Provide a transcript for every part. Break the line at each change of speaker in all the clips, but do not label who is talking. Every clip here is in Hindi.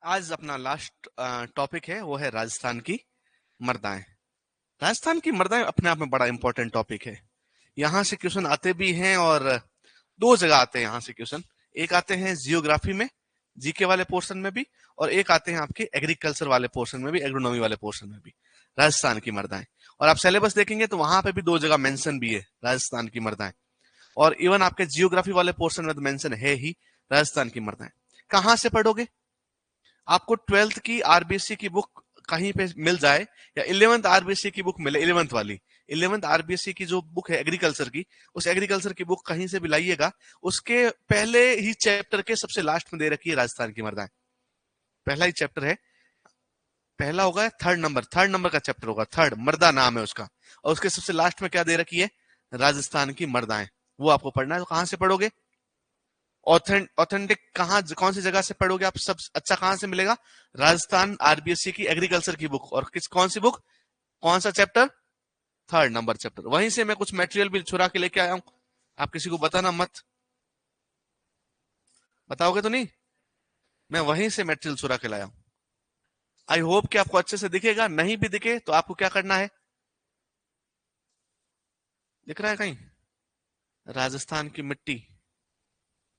आज अपना लास्ट टॉपिक है, वो है राजस्थान की मर्दाएं। राजस्थान की मर्दाएं अपने आप में बड़ा इंपॉर्टेंट टॉपिक है। यहाँ से क्वेश्चन आते भी हैं और दो जगह आते हैं यहाँ से क्वेश्चन। एक आते हैं जियोग्राफी में, जीके वाले पोर्शन में भी, और एक आते हैं आपके एग्रीकल्चर वाले पोर्शन में भी, एग्रोनॉमी वाले पोर्शन में भी। राजस्थान की मर्दाएं, और आप सिलेबस देखेंगे तो वहां पे भी दो जगह मेंशन भी है राजस्थान की मर्दाएं। और इवन आपके जियोग्राफी वाले पोर्शन में तो मेंशन है ही राजस्थान की मर्दाएं। कहाँ से पढ़ोगे? आपको 12th की आरबीएससी की बुक कहीं पे मिल जाए, या 11th आरबीएससी की बुक मिले, 11th वाली, 11th आरबीएससी की जो बुक है एग्रीकल्चर की, उस एग्रीकल्चर की बुक कहीं से भी लाइएगा, उसके पहले ही चैप्टर के सबसे लास्ट में दे रखी है राजस्थान की मर्दाएं। पहला ही चैप्टर है, पहला होगा थर्ड नंबर का चैप्टर होगा, थर्ड मर्दा नाम है उसका, और उसके सबसे लास्ट में क्या दे रखी है? राजस्थान की मर्दाएं। वो आपको पढ़ना है। तो कहां से पढ़ोगे? ऑथेंटिक कहाँ, कौन सी जगह से पढ़ोगे आप? सब अच्छा कहां से मिलेगा? राजस्थान आरबीएससी की एग्रीकल्चर की बुक। और कौन सी बुक? कौन सा चैप्टर? Third number chapter. वहीं से मैं कुछ मटेरियल भी छुरा के लेके आया हूं। आप किसी को बताना मत। बताओगे तो नहीं? मैं वहीं से मटेरियल छुरा के लाया हूं। आई होप कि आपको अच्छे से दिखेगा। नहीं भी दिखे तो आपको क्या करना है? दिख रहा है कहीं? राजस्थान की मिट्टी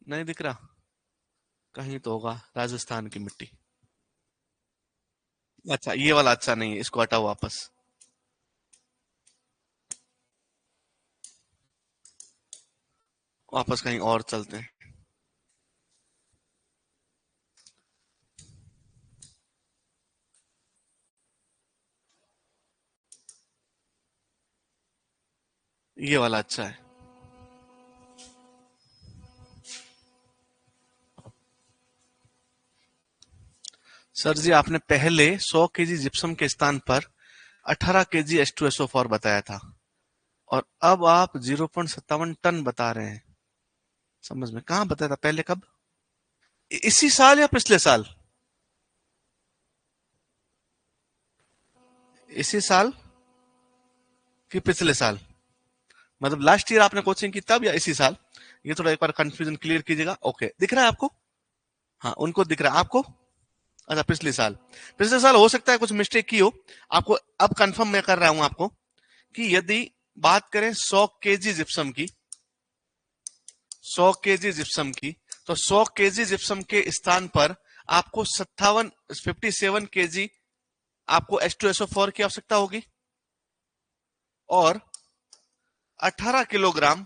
नहीं दिख रहा? कहीं तो होगा राजस्थान की मिट्टी। अच्छा, ये वाला अच्छा नहीं है, इसको हटाओ वापस। वापस कहीं और चलते हैं। ये वाला अच्छा है। सर जी, आपने पहले 100 केजी जिप्सम के स्थान पर 18 केजी H2SO4 बताया था, और अब आप 0.57 टन बता रहे हैं। समझ में कहाँ बताया था पहले? कब? इसी साल या पिछले साल? इसी साल कि पिछले साल? मतलब लास्ट ईयर आपने कोचिंग की तब, या इसी साल? ये थोड़ा एक बार कंफ्यूजन क्लियर कीजिएगा। ओके, दिख रहा है आपको? हाँ, उनको दिख रहा है आपको। अच्छा, पिछले साल। पिछले साल हो सकता है कुछ मिस्टेक की हो। आपको अब कंफर्म मैं कर रहा हूं आपको कि यदि बात करें 100 केजी जिप्सम की, 100 केजी जिप्सम की, तो 100 केजी जिप्सम के स्थान पर आपको 57 केजी आपको H2SO4 की आवश्यकता होगी, और 18 किलोग्राम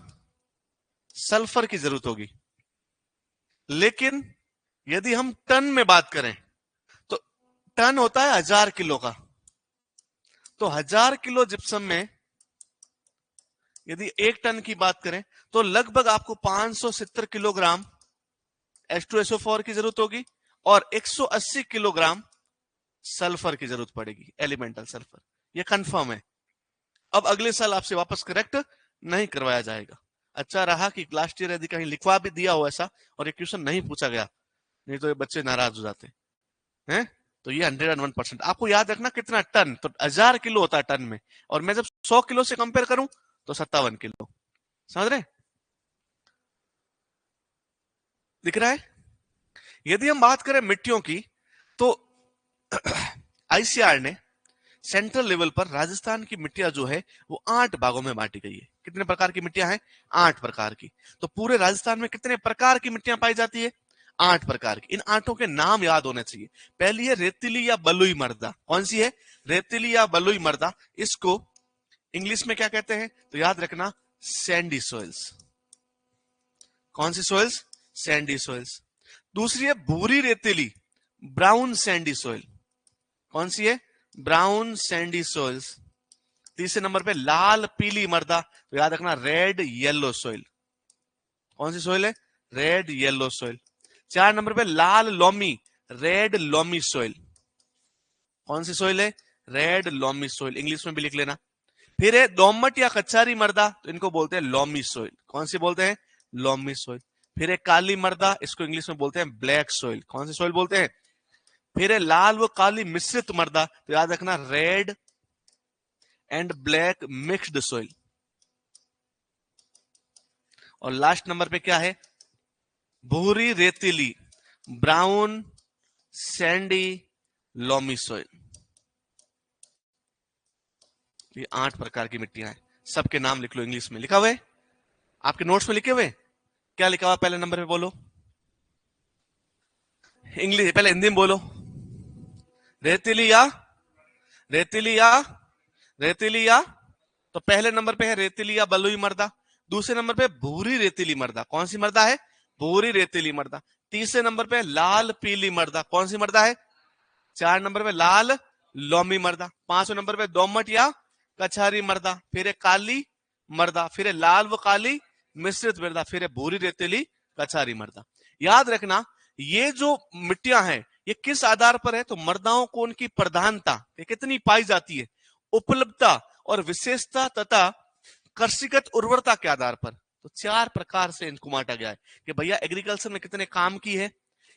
सल्फर की जरूरत होगी। लेकिन यदि हम टन में बात करें, तो टन होता है 1000 किलो का। तो 1000 किलो जिप्सम में यदि 1 टन की बात करें, तो लगभग आपको 570 किलोग्राम H2SO4 की जरूरत होगी, और 180 किलोग्राम सल्फर की जरूरत पड़ेगी, एलिमेंटल सल्फर। ये कंफर्म है। अब अगले साल आपसे वापस करेक्ट नहीं करवाया जाएगा। अच्छा रहा कि लास्ट ईयर यदि कहीं लिखवा भी दिया हो ऐसा, और ये क्वेश्चन नहीं पूछा गया, नहीं तो ये बच्चे नाराज हो जाते हैं। तो ये 101%। आपको याद रखना कितना टन, तो 1000 किलो होता है टन में, और मैं जब 100 किलो से कंपेयर करूं तो 57 किलो। समझ रहे? दिख रहा है? यदि हम बात करें मिट्टियों की, तो आईसीआर ने सेंट्रल लेवल पर राजस्थान की मिट्टियां जो है वो 8 भागों में बांटी गई है। कितने प्रकार की मिट्टियां हैं? 8 प्रकार की। तो पूरे राजस्थान में कितने प्रकार की मिट्टियां पाई जाती है? 8 प्रकार की। इन आठों के नाम याद होने चाहिए। पहली है रेतीली या बलुई मृदा। कौन सी है? रेतीली या बलुई मृदा। इसको इंग्लिश में क्या कहते हैं? तो याद रखना, सैंडी सॉइल्स। कौन सी सॉइल्स? Sandy soils. दूसरी है भूरी रेतीली, ब्राउन सैंडी सॉइल। कौन सी है? Brown Sandy soils. तीसरे नंबर पे लाल पीली मृदा, तो याद रखना, रेड येलो सॉइल। कौन सी सॉइल है? Red yellow soil. 4 नंबर पे लाल लोमी, रेड लोमी सॉइल। कौन सी सॉइल है? Red loamy soil. इंग्लिश में भी लिख लेना। फिर है दोमट या कच्चारी मृदा, तो इनको बोलते हैं लोमी सॉइल। कौन सी बोलते हैं? Loamy soil. फिर है काली मृदा, इसको इंग्लिश में बोलते हैं ब्लैक सॉइल। कौन सी सॉइल बोलते हैं? फिर है लाल व काली मिश्रित मृदा, तो याद रखना, red and black mixed soil. और लास्ट नंबर पे क्या है? भूरी रेतीली, ब्राउन सैंडी, लॉमी सॉइल। ये 8 प्रकार की मिट्टियां हैं। सबके नाम लिख लो, इंग्लिश में लिखा हुआ है, आपके नोट्स में लिखे हुए। क्या लिखा हुआ पहले नंबर पे बोलो, इंग्लिश पहले हिंदी में बोलो। रेतीली या, रेतीली या, रेतीली या। तो पहले नंबर पे है रेतीली या बलुई मृदा। दूसरे नंबर पे भूरी रेतीली मृदा। कौन सी मृदा है? भूरी रेतीली मृदा। तीसरे नंबर पे लाल पीली मृदा। कौन सी मृदा है? 4 नंबर पे लाल लोमी मृदा। 5वें नंबर पे दोमट या कछारी मृदा। फिर है काली मृदा। फिर है लाल व काली मिश्रित मृदा। फिर है भूरी रेतीली कछारी मृदा। याद रखना, ये जो मिट्टियां हैं ये किस आधार पर है? तो मृदाओं को उनकी प्रधानता ये कितनी पाई जाती है, उपलब्धता और विशेषता तथा कृषिगत उर्वरता के आधार पर। तो 4 प्रकार से इनको बांटा गया है कि भैया एग्रीकल्चर में कितने काम की है,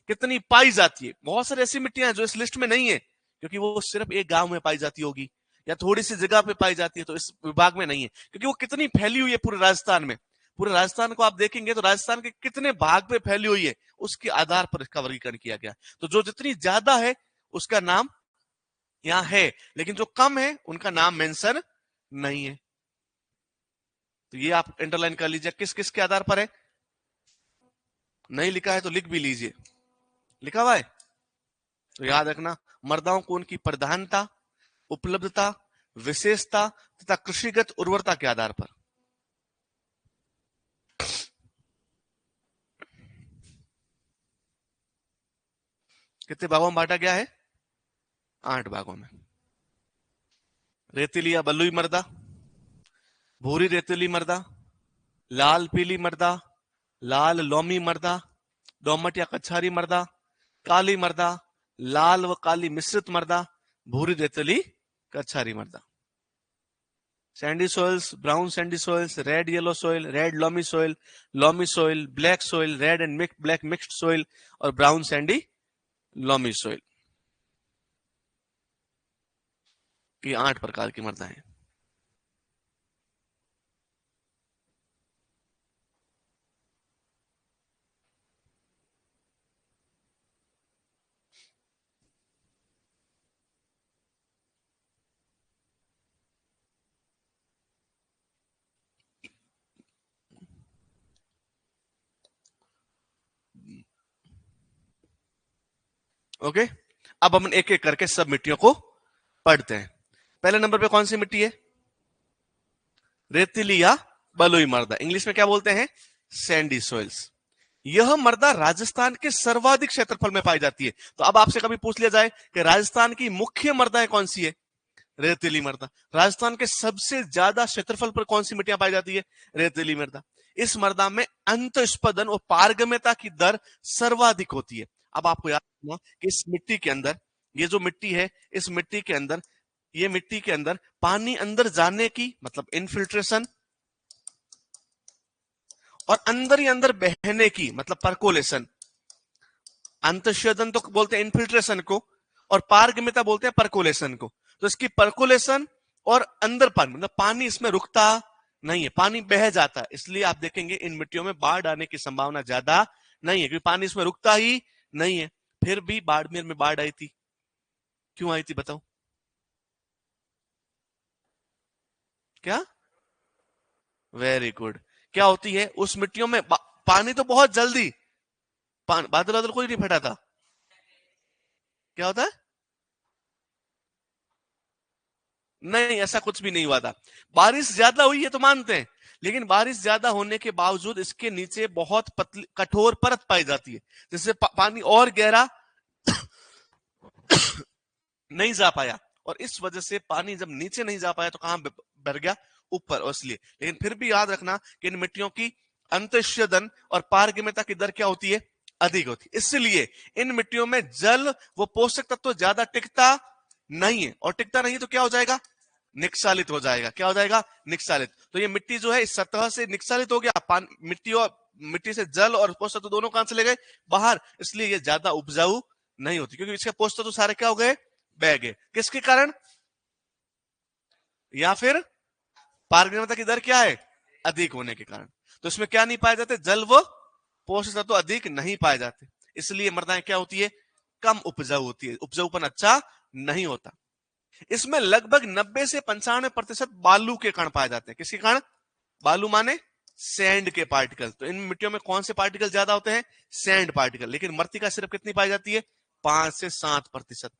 कितनी पाई जाती है। बहुत सारी ऐसी मिट्टियां हैं जो इस लिस्ट में नहीं है क्योंकि वो सिर्फ एक गांव में पाई जाती होगी या थोड़ी सी जगह पे पाई जाती है, तो इस विभाग में नहीं है। क्योंकि वो कितनी फैली हुई है पूरे राजस्थान में। पूरे राजस्थान को आप देखेंगे तो राजस्थान के कितने भाग पे फैली हुई है उसके आधार पर इसका वर्गीकरण किया गया। तो जो जितनी ज्यादा है उसका नाम यहां है, लेकिन जो कम है उनका नाम मेंशन नहीं है। तो ये आप इंटरलाइन कर लीजिए, किस किस के आधार पर है। नहीं लिखा है तो लिख भी लीजिए, लिखा हुआ है तो याद रखना, मृदाओं को उनकी प्रधानता, उपलब्धता, विशेषता तथा कृषिगत उर्वरता के आधार पर। कितने भागों में बांटा गया है? 8 भागों में। रेतीली या बलुई मृदा, भूरी रेतीली मृदा, लाल पीली मृदा, लाल लोमी मृदा, दोमट या कछारी मृदा, काली मृदा, लाल व काली मिश्रित मृदा, भूरी रेतीली कछारी मृदा। Sandy soils, brown Sandy soils, red yellow soil, red loamy soil, black soil, red and black mixed soil और ब्राउन सैंडी लोमी सॉइल। ये 8 प्रकार की मृदा है। ओके, अब हम एक एक करके सब मिट्टियों को पढ़ते हैं। पहले नंबर पे कौन सी मिट्टी है? रेतीली या बलुई मृदा। इंग्लिश में क्या बोलते हैं? Sandy soils. यह मृदा राजस्थान के सर्वाधिक क्षेत्रफल में पाई जाती है। तो अब आपसे कभी पूछ लिया जाए कि राजस्थान की मुख्य मृदाएं कौन सी है? रेतीली मृदा। राजस्थान के सबसे ज्यादा क्षेत्रफल पर कौन सी मिट्टियां पाई जाती है? रेतीली मृदा। इस मृदा में अंतस्पदन और पारगम्यता की दर सर्वाधिक होती है। अब आपको याद रखना कि इस मिट्टी के अंदर, ये जो मिट्टी है, इस मिट्टी के अंदर, ये मिट्टी के अंदर पानी अंदर जाने की मतलब इनफिल्ट्रेशन और अंदर ही अंदर बहने की मतलब परकोलेशन। अंतस्वेदन तो बोलते हैं इनफिल्ट्रेशन को और पारगम्यता बोलते हैं परकोलेशन को। तो इसकी परकोलेशन और अंदर पानी मतलब पानी इसमें रुकता नहीं है, पानी बह जाता है। इसलिए आप देखेंगे इन मिट्टियों में बाढ़ आने की संभावना ज्यादा नहीं है क्योंकि पानी इसमें रुकता ही नहीं है। फिर भी बाड़मेर में बाढ़ आई थी, क्यों आई थी बताओ? क्या? Very good. क्या होती है उस मिट्टियों में? पानी तो बहुत जल्दी, बादल बादल कोई नहीं फटा था। क्या होता है? नहीं, ऐसा कुछ भी नहीं हुआ था। बारिश ज्यादा हुई है तो मानते हैं, लेकिन बारिश ज्यादा होने के बावजूद इसके नीचे बहुत पतली कठोर परत पाई जाती है जिससे पानी और गहरा नहीं जा पाया, और इस वजह से पानी जब नीचे नहीं जा पाया तो कहां बढ़ गया? ऊपर। और इसलिए, लेकिन फिर भी याद रखना कि इन मिट्टियों की अंतस्वेदन और पारगम्यता की दर क्या होती है? अधिक होती है। इसलिए इन मिट्टियों में जल वो पोषक तत्व ज्यादा टिकता नहीं है, और टिकता नहीं तो क्या हो जाएगा? निक्षालित हो जाएगा। क्या हो जाएगा? निक्षालित। तो ये मिट्टी जो है इस सतह से निक्षालित हो गया, मिट्टी और मिट्टी से जल और पोषक तत्व दोनों कहां चले गए? बाहर। इसलिए ये ज्यादा उपजाऊ नहीं होती क्योंकि इसके पोषक तत्व सारे क्या हो गए? बह गए। किसके कारण? या फिर पारगम्यता की दर क्या है? अधिक होने के कारण। तो इसमें क्या नहीं पाए जाते? जल व पोषक तत्व अधिक नहीं पाए जाते। इसलिए मृदाएं क्या होती है? कम उपजाऊ होती है, उपजाऊपन अच्छा नहीं होता। इसमें लगभग 90 से 95% बालू के कण पाए जाते हैं। किसके कण? बालू माने सैंड के पार्टिकल। तो इन मिट्टियों में कौन से पार्टिकल ज्यादा होते हैं? Sand particle. लेकिन मृत्तिका सिर्फ कितनी पाई जाती है? 5 से 7%।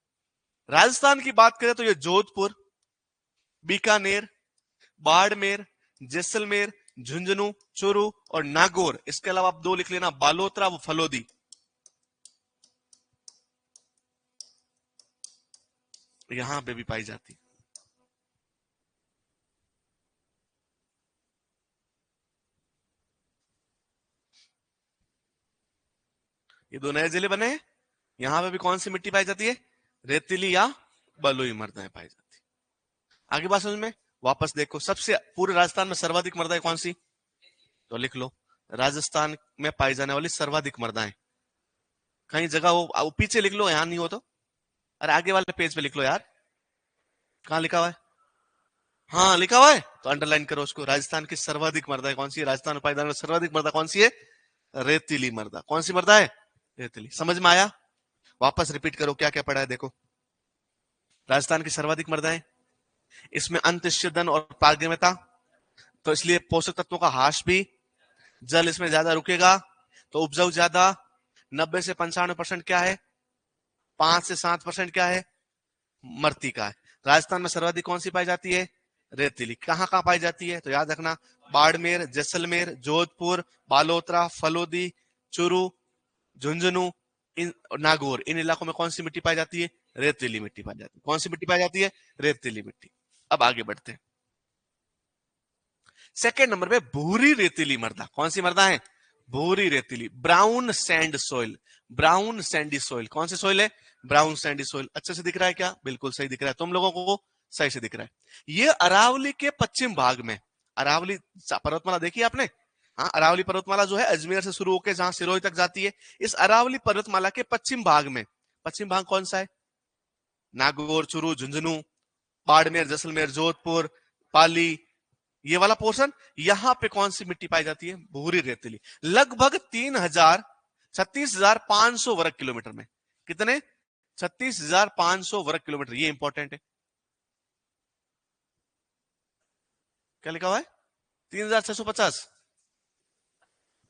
राजस्थान की बात करें तो ये जोधपुर, बीकानेर, बाड़मेर, जैसलमेर, झुंझुनू, चूरू और नागौर, इसके अलावा आप 2 लिख लेना, बालोतरा व फलोदी, यहां पे भी पाई जाती है। ये 2 नए जिले बने हैं, यहां पे भी कौन सी मिट्टी पाई जाती है? रेतीली या बलुई मृदाएं पाई जाती है। आगे बात समझ में? वापस देखो, सबसे पूरे राजस्थान में सर्वाधिक मृदाएं कौन सी? तो लिख लो, राजस्थान में पाई जाने वाली सर्वाधिक मृदाएं। कहीं जगह हो पीछे लिख लो, यहां नहीं हो तो अरे आगे वाले पेज पे लिख लो यार। कहां लिखा हुआ है? हाँ लिखा हुआ है तो अंडरलाइन करो उसको। राजस्थान की सर्वाधिक मृदा कौन सी है? राजस्थान में पाई जाने वाली सर्वाधिक मृदा कौन सी है? रेतीली मृदा। कौन सी मृदा है? रेतीली। समझ में आया? वापस रिपीट करो क्या क्या पढ़ा है देखो। राजस्थान की सर्वाधिक मृदाएं, इसमें अंतःच्छेदन और पारगम्यता, तो इसलिए पोषक तत्वों का ह्रास भी, जल इसमें ज्यादा रुकेगा तो उपजाऊ ज्यादा। 90 से 95% क्या है? 5 से 7% क्या है? मृत्तिका है। राजस्थान में सर्वाधिक कौन सी पाई जाती है? रेतीली। कहां कहां पाई जाती है? तो याद रखना, बाड़मेर, जैसलमेर, जोधपुर, बालोतरा, फलोदी, चूरू, झुंझुनू, इन नागौर, इन इलाकों में कौन सी मिट्टी पाई जाती है? रेतीली मिट्टी पाई जाती है। कौन सी मिट्टी पाई जाती है? रेतीली मिट्टी। अब आगे बढ़ते हैं। सेकेंड नंबर पे भूरी रेतीली मृदा। कौन सी मृदा है? भूरी रेतीली, brown sand soil. Brown Sandy soil. कौन सी सोइल है? Brown Sandy soil. अच्छे से दिख रहा है क्या? बिल्कुल सही दिख रहा है, तुम लोगों को सही से दिख रहा है। ये अरावली के पश्चिम भाग में, अरावली पर्वतमाला देखी आपने? हाँ, अरावली पर्वतमाला जो है अजमेर से शुरू होकर जहां सिरोही तक जाती है, इस अरावली पर्वतमाला के पश्चिम भाग में, पश्चिम भाग कौन सा है? नागौर, चूरू, झुंझुनू, बाड़मेर, जैसलमेर, जोधपुर, पाली, ये वाला पोर्शन, यहां पे कौन सी मिट्टी पाई जाती है? भूरी रेतीली। लगभग 36,500 वर्ग किलोमीटर में। कितने? 36,500 वर्ग किलोमीटर। ये इंपॉर्टेंट है। क्या लिखा हुआ है? 3,650?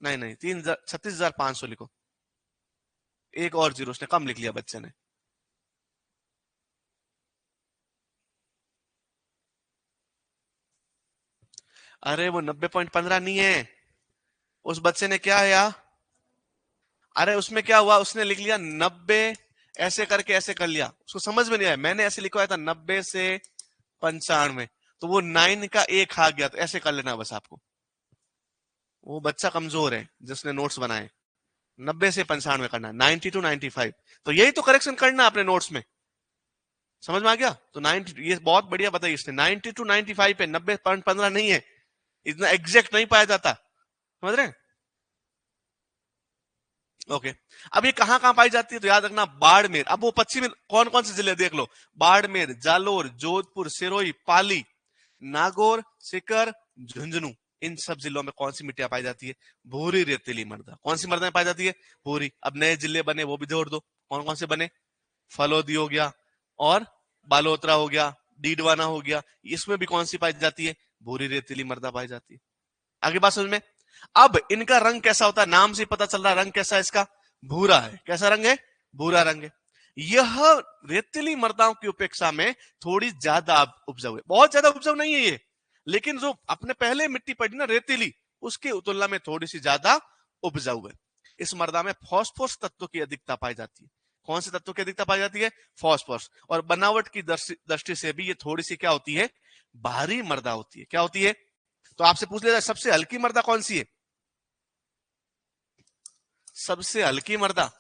नहीं नहीं, 36,500 लिखो। एक और जीरो उसने कम लिख लिया बच्चे ने। अरे वो 90.15 नहीं है, उस बच्चे ने क्या है यार, अरे उसमें क्या हुआ, उसने लिख लिया 90, ऐसे करके ऐसे कर लिया, उसको समझ में नहीं आया। मैंने ऐसे लिखवाया था 90 से 95, तो वो 9 का एक आ गया, तो ऐसे कर लेना बस आपको। वो बच्चा कमजोर है जिसने नोट्स बनाए। 90 से 95 करना, 90 टू 95, तो यही तो करेक्शन करना अपने नोट्स में। समझ में आ गया? तो 90, ये बहुत बढ़िया बताइए इसने, 90 टू 95 पे, 90.15 नहीं है, इतना एग्जैक्ट नहीं पाया जाता। समझ रहे हैं? ओके। अब ये कहां कहां पाई जाती है? तो याद रखना, बाड़मेर। अब वो पश्चिमी कौन कौन से जिले देख लो, बाड़मेर, जालोर, जोधपुर, सिरोही, पाली, नागौर, सीकर, झुंझुनू, इन सब जिलों में कौन सी मिट्टियां पाई जाती है? भूरी रेतीली मृदा। कौन सी मृदा पाई जाती है? भूरी। अब नए जिले बने, वो भी जोड़ दो, कौन कौन से बने? फलोदी हो गया, और बालोतरा हो गया, डीडवाना हो गया, इसमें भी कौन सी पाई जाती है? भूरी रेतीली मृदा पाई जाती है। आगे बात समझ में? अब इनका रंग कैसा होता है? नाम से पता चल रहा है रंग कैसा है इसका, भूरा है। कैसा रंग है? भूरा रंग है। यह रेतीली मृदाओं की अपेक्षा में थोड़ी ज्यादा उपजाऊ है, बहुत ज्यादा उपजाऊ नहीं है ये, लेकिन जो अपने पहले मिट्टी पड़ी ना रेतीली, उसकी तुलना में थोड़ी सी ज्यादा उपजाऊ है। इस मृदा में फॉस्फोरस तत्व की अधिकता पाई जाती है। कौन से तत्व की अधिकता पाई जाती है? फॉस्फोरस। और बनावट की दृष्टि से भी ये थोड़ी सी क्या होती है? भारी मृदा होती है। क्या होती है? तो आपसे पूछ लिया जाए सबसे हल्की मृदा कौन सी है? सबसे हल्की मृदा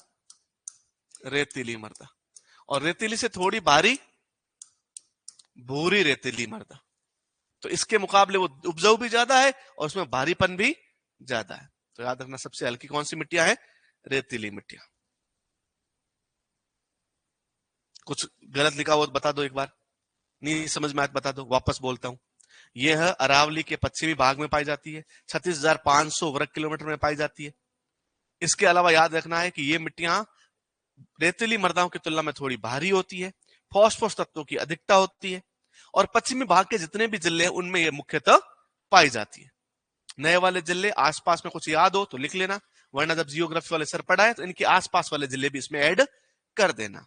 रेतीली मृदा, और रेतीली से थोड़ी भारी भूरी रेतीली मृदा। तो इसके मुकाबले वो उपजाऊ भी ज्यादा है और उसमें भारीपन भी ज्यादा है। तो याद रखना, सबसे हल्की कौन सी मिट्टियां हैं? रेतीली मिट्टियां। कुछ गलत लिखा हो तो बता दो एक बार, नहीं समझ में आया बता दो, वापस बोलता हूं। यह अरावली के पश्चिमी भाग में पाई जाती है, 36,500 वर्ग किलोमीटर में पाई जाती है। इसके अलावा याद रखना है कि ये मिट्टियां रेतीली मृदाओं की तुलना में थोड़ी भारी होती है, फॉस्फोरस तत्वों की अधिकता होती है, और पश्चिमी भाग के जितने भी जिले हैं उनमें ये मुख्यतः पाई जाती है। नए वाले जिले आसपास में कुछ याद हो तो लिख लेना, वरना जब जियोग्राफी वाले सर पढ़ाए तो इनके आसपास वाले जिले भी इसमें ऐड कर देना।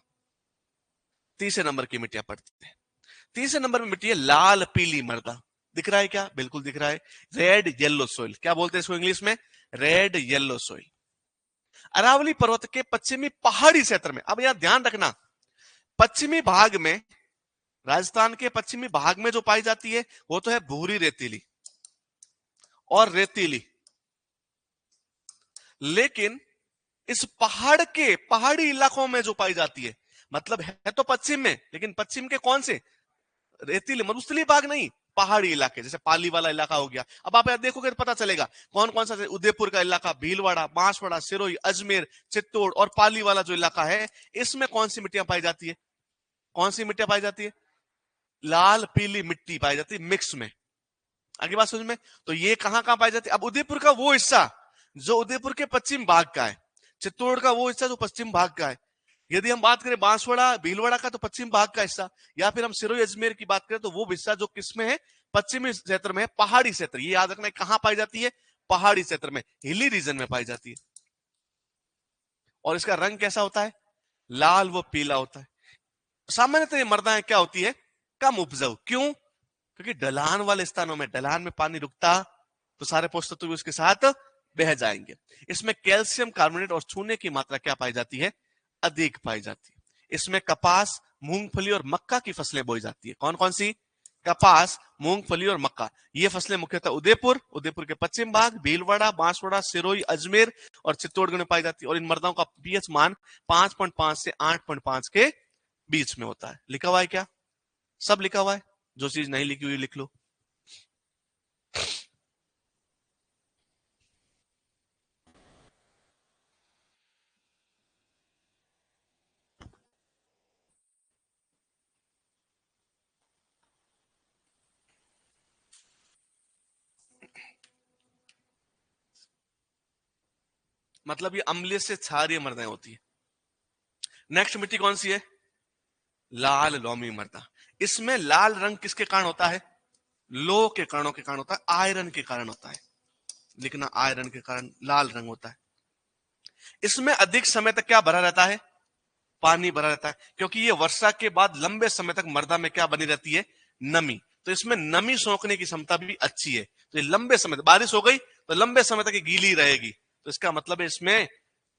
तीसरे नंबर की मिट्टियां पड़ती है। तीसरे नंबर में मिट्टी है लाल पीली मृदा। दिख रहा है क्या? बिल्कुल दिख रहा है, रेड येलो सोइल। क्या बोलते हैं इसको इंग्लिश में? Red yellow soil. अरावली पर्वत के पश्चिमी पहाड़ी क्षेत्र में, अब यहां ध्यान रखना, पश्चिमी भाग में, राजस्थान के पश्चिमी भाग में जो पाई जाती है वो तो है भूरी रेतीली और रेतीली, लेकिन इस पहाड़ के पहाड़ी इलाकों में जो पाई जाती है, मतलब है तो पश्चिम में, लेकिन पश्चिम के कौन से? रेतीली मरुस्थलीय भाग नहीं, पहाड़ी इलाके, जैसे पाली वाला इलाका हो गया। अब आप देखोगे तो पता चलेगा कौन कौन सा, उदयपुर का इलाका, भीलवाड़ा, बांसवाड़ा, सिरोही, अजमेर, चित्तौड़ और पाली वाला जो इलाका है, इसमें कौन सी मिट्टियां पाई जाती है? कौन सी मिट्टियां पाई जाती है? लाल पीली मिट्टी पाई जाती है मिक्स में। आगे बात समझ में? तो ये कहां कहां पाई जाती है? अब उदयपुर का वो हिस्सा जो उदयपुर के पश्चिम भाग का है, चित्तौड़ का वो हिस्सा जो पश्चिम भाग का है, यदि हम बात करें बांसवाड़ा भीलवाड़ा का तो पश्चिम भाग का हिस्सा, या फिर हम सिरोही अजमेर की बात करें तो वो हिस्सा जो किसमें है? पश्चिमी क्षेत्र में है, पहाड़ी क्षेत्र। ये याद रखना है, कहां पाई जाती है? पहाड़ी क्षेत्र में, हिली रीजन में पाई जाती है। और इसका रंग कैसा होता है? लाल व पीला होता है। सामान्यतः ये मृदाएं क्या होती है? कम उपजाऊ। क्यों? क्योंकि ढलान वाले स्थानों में, ढलान में पानी रुकता तो सारे पोषक तत्व उसके साथ बह जाएंगे। इसमें कैल्शियम कार्बोनेट और चूने की मात्रा क्या पाई जाती है? अधिक पाई जाती है। इसमें कपास, मूंगफली और मक्का की फसलें बोई जाती है। कौन कौन सी? कपास, मूंगफली और मक्का। ये फसलें मुख्यतः उदयपुर के पश्चिम भाग, भीलवाड़ा, बांसवाड़ा, सिरोही, अजमेर और चित्तौड़गढ़ में पाई जाती है। और इन मृदाओं का पीएच मान 5.5 से 8.5 के बीच में होता है। लिखा हुआ है क्या? सब लिखा हुआ है, जो चीज नहीं लिखी हुई लिख लो। मतलब ये अम्लीय से क्षारीय मृदाएं होती है। नेक्स्ट मिट्टी कौन सी है? लाल लोमी मृदा। इसमें लाल रंग किसके कारण होता है? लोह के कणों के कारण होता है, आयरन के कारण होता है। लिखना, आयरन के कारण लाल रंग होता है। इसमें अधिक समय तक क्या भरा रहता है? पानी भरा रहता है, क्योंकि ये वर्षा के बाद लंबे समय तक मृदा में क्या बनी रहती है? नमी। तो इसमें नमी सोखने की क्षमता भी अच्छी है। तो ये लंबे समय तक, बारिश हो गई तो लंबे समय तक ये गीली रहेगी। तो इसका मतलब है इसमें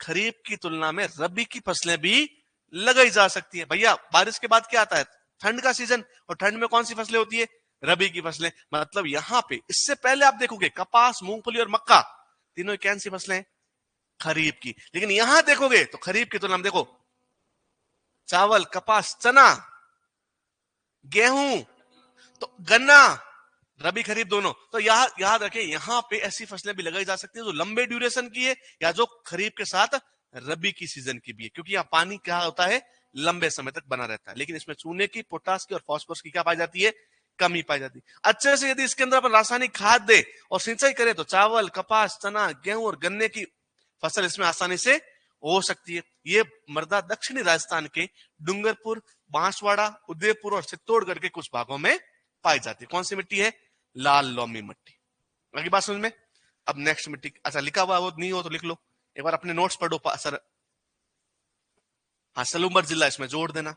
खरीफ की तुलना में रबी की फसलें भी लगाई जा सकती है। भैया बारिश के बाद क्या आता है? ठंड का सीजन, और ठंड में कौन सी फसलें होती है? रबी की फसलें। मतलब यहां पे इससे पहले आप देखोगे कपास, मूंगफली और मक्का, तीनों कौन सी फसलें? खरीफ की। लेकिन यहां देखोगे तो खरीफ की तुलना में देखो, चावल, कपास, चना, गेहूं, तो गन्ना, रबी खरीफ दोनों। तो याद रखें, यहां पे ऐसी फसलें भी लगाई जा सकती है जो लंबे ड्यूरेशन की है, या जो खरीफ के साथ रबी की सीजन की भी है, क्योंकि यहाँ पानी क्या होता है? लंबे समय तक बना रहता है। लेकिन इसमें चूने की, पोटास की और फास्फोरस की क्या पाई जाती है? कमी पाई जाती है। अच्छे से यदि इसके अंदर अपन रासायनिक खाद दे और सिंचाई करें तो चावल, कपास, चना, गेहूं और गन्ने की फसल इसमें आसानी से हो सकती है। ये मृदा दक्षिणी राजस्थान के डूंगरपुर, बांसवाड़ा, उदयपुर और चित्तौड़गढ़ के कुछ भागों में पाई जाती है। कौन सी मिट्टी है? लाल लोमी मिट्टी। अगली बात समझ में? अब नेक्स्ट मिट्टी, अच्छा लिखा हुआ वो नहीं हो तो लिख लो, एक बार अपने नोट्स पढ़ो सर। हाँ, सलूम्बर जिला इसमें जोड़ देना।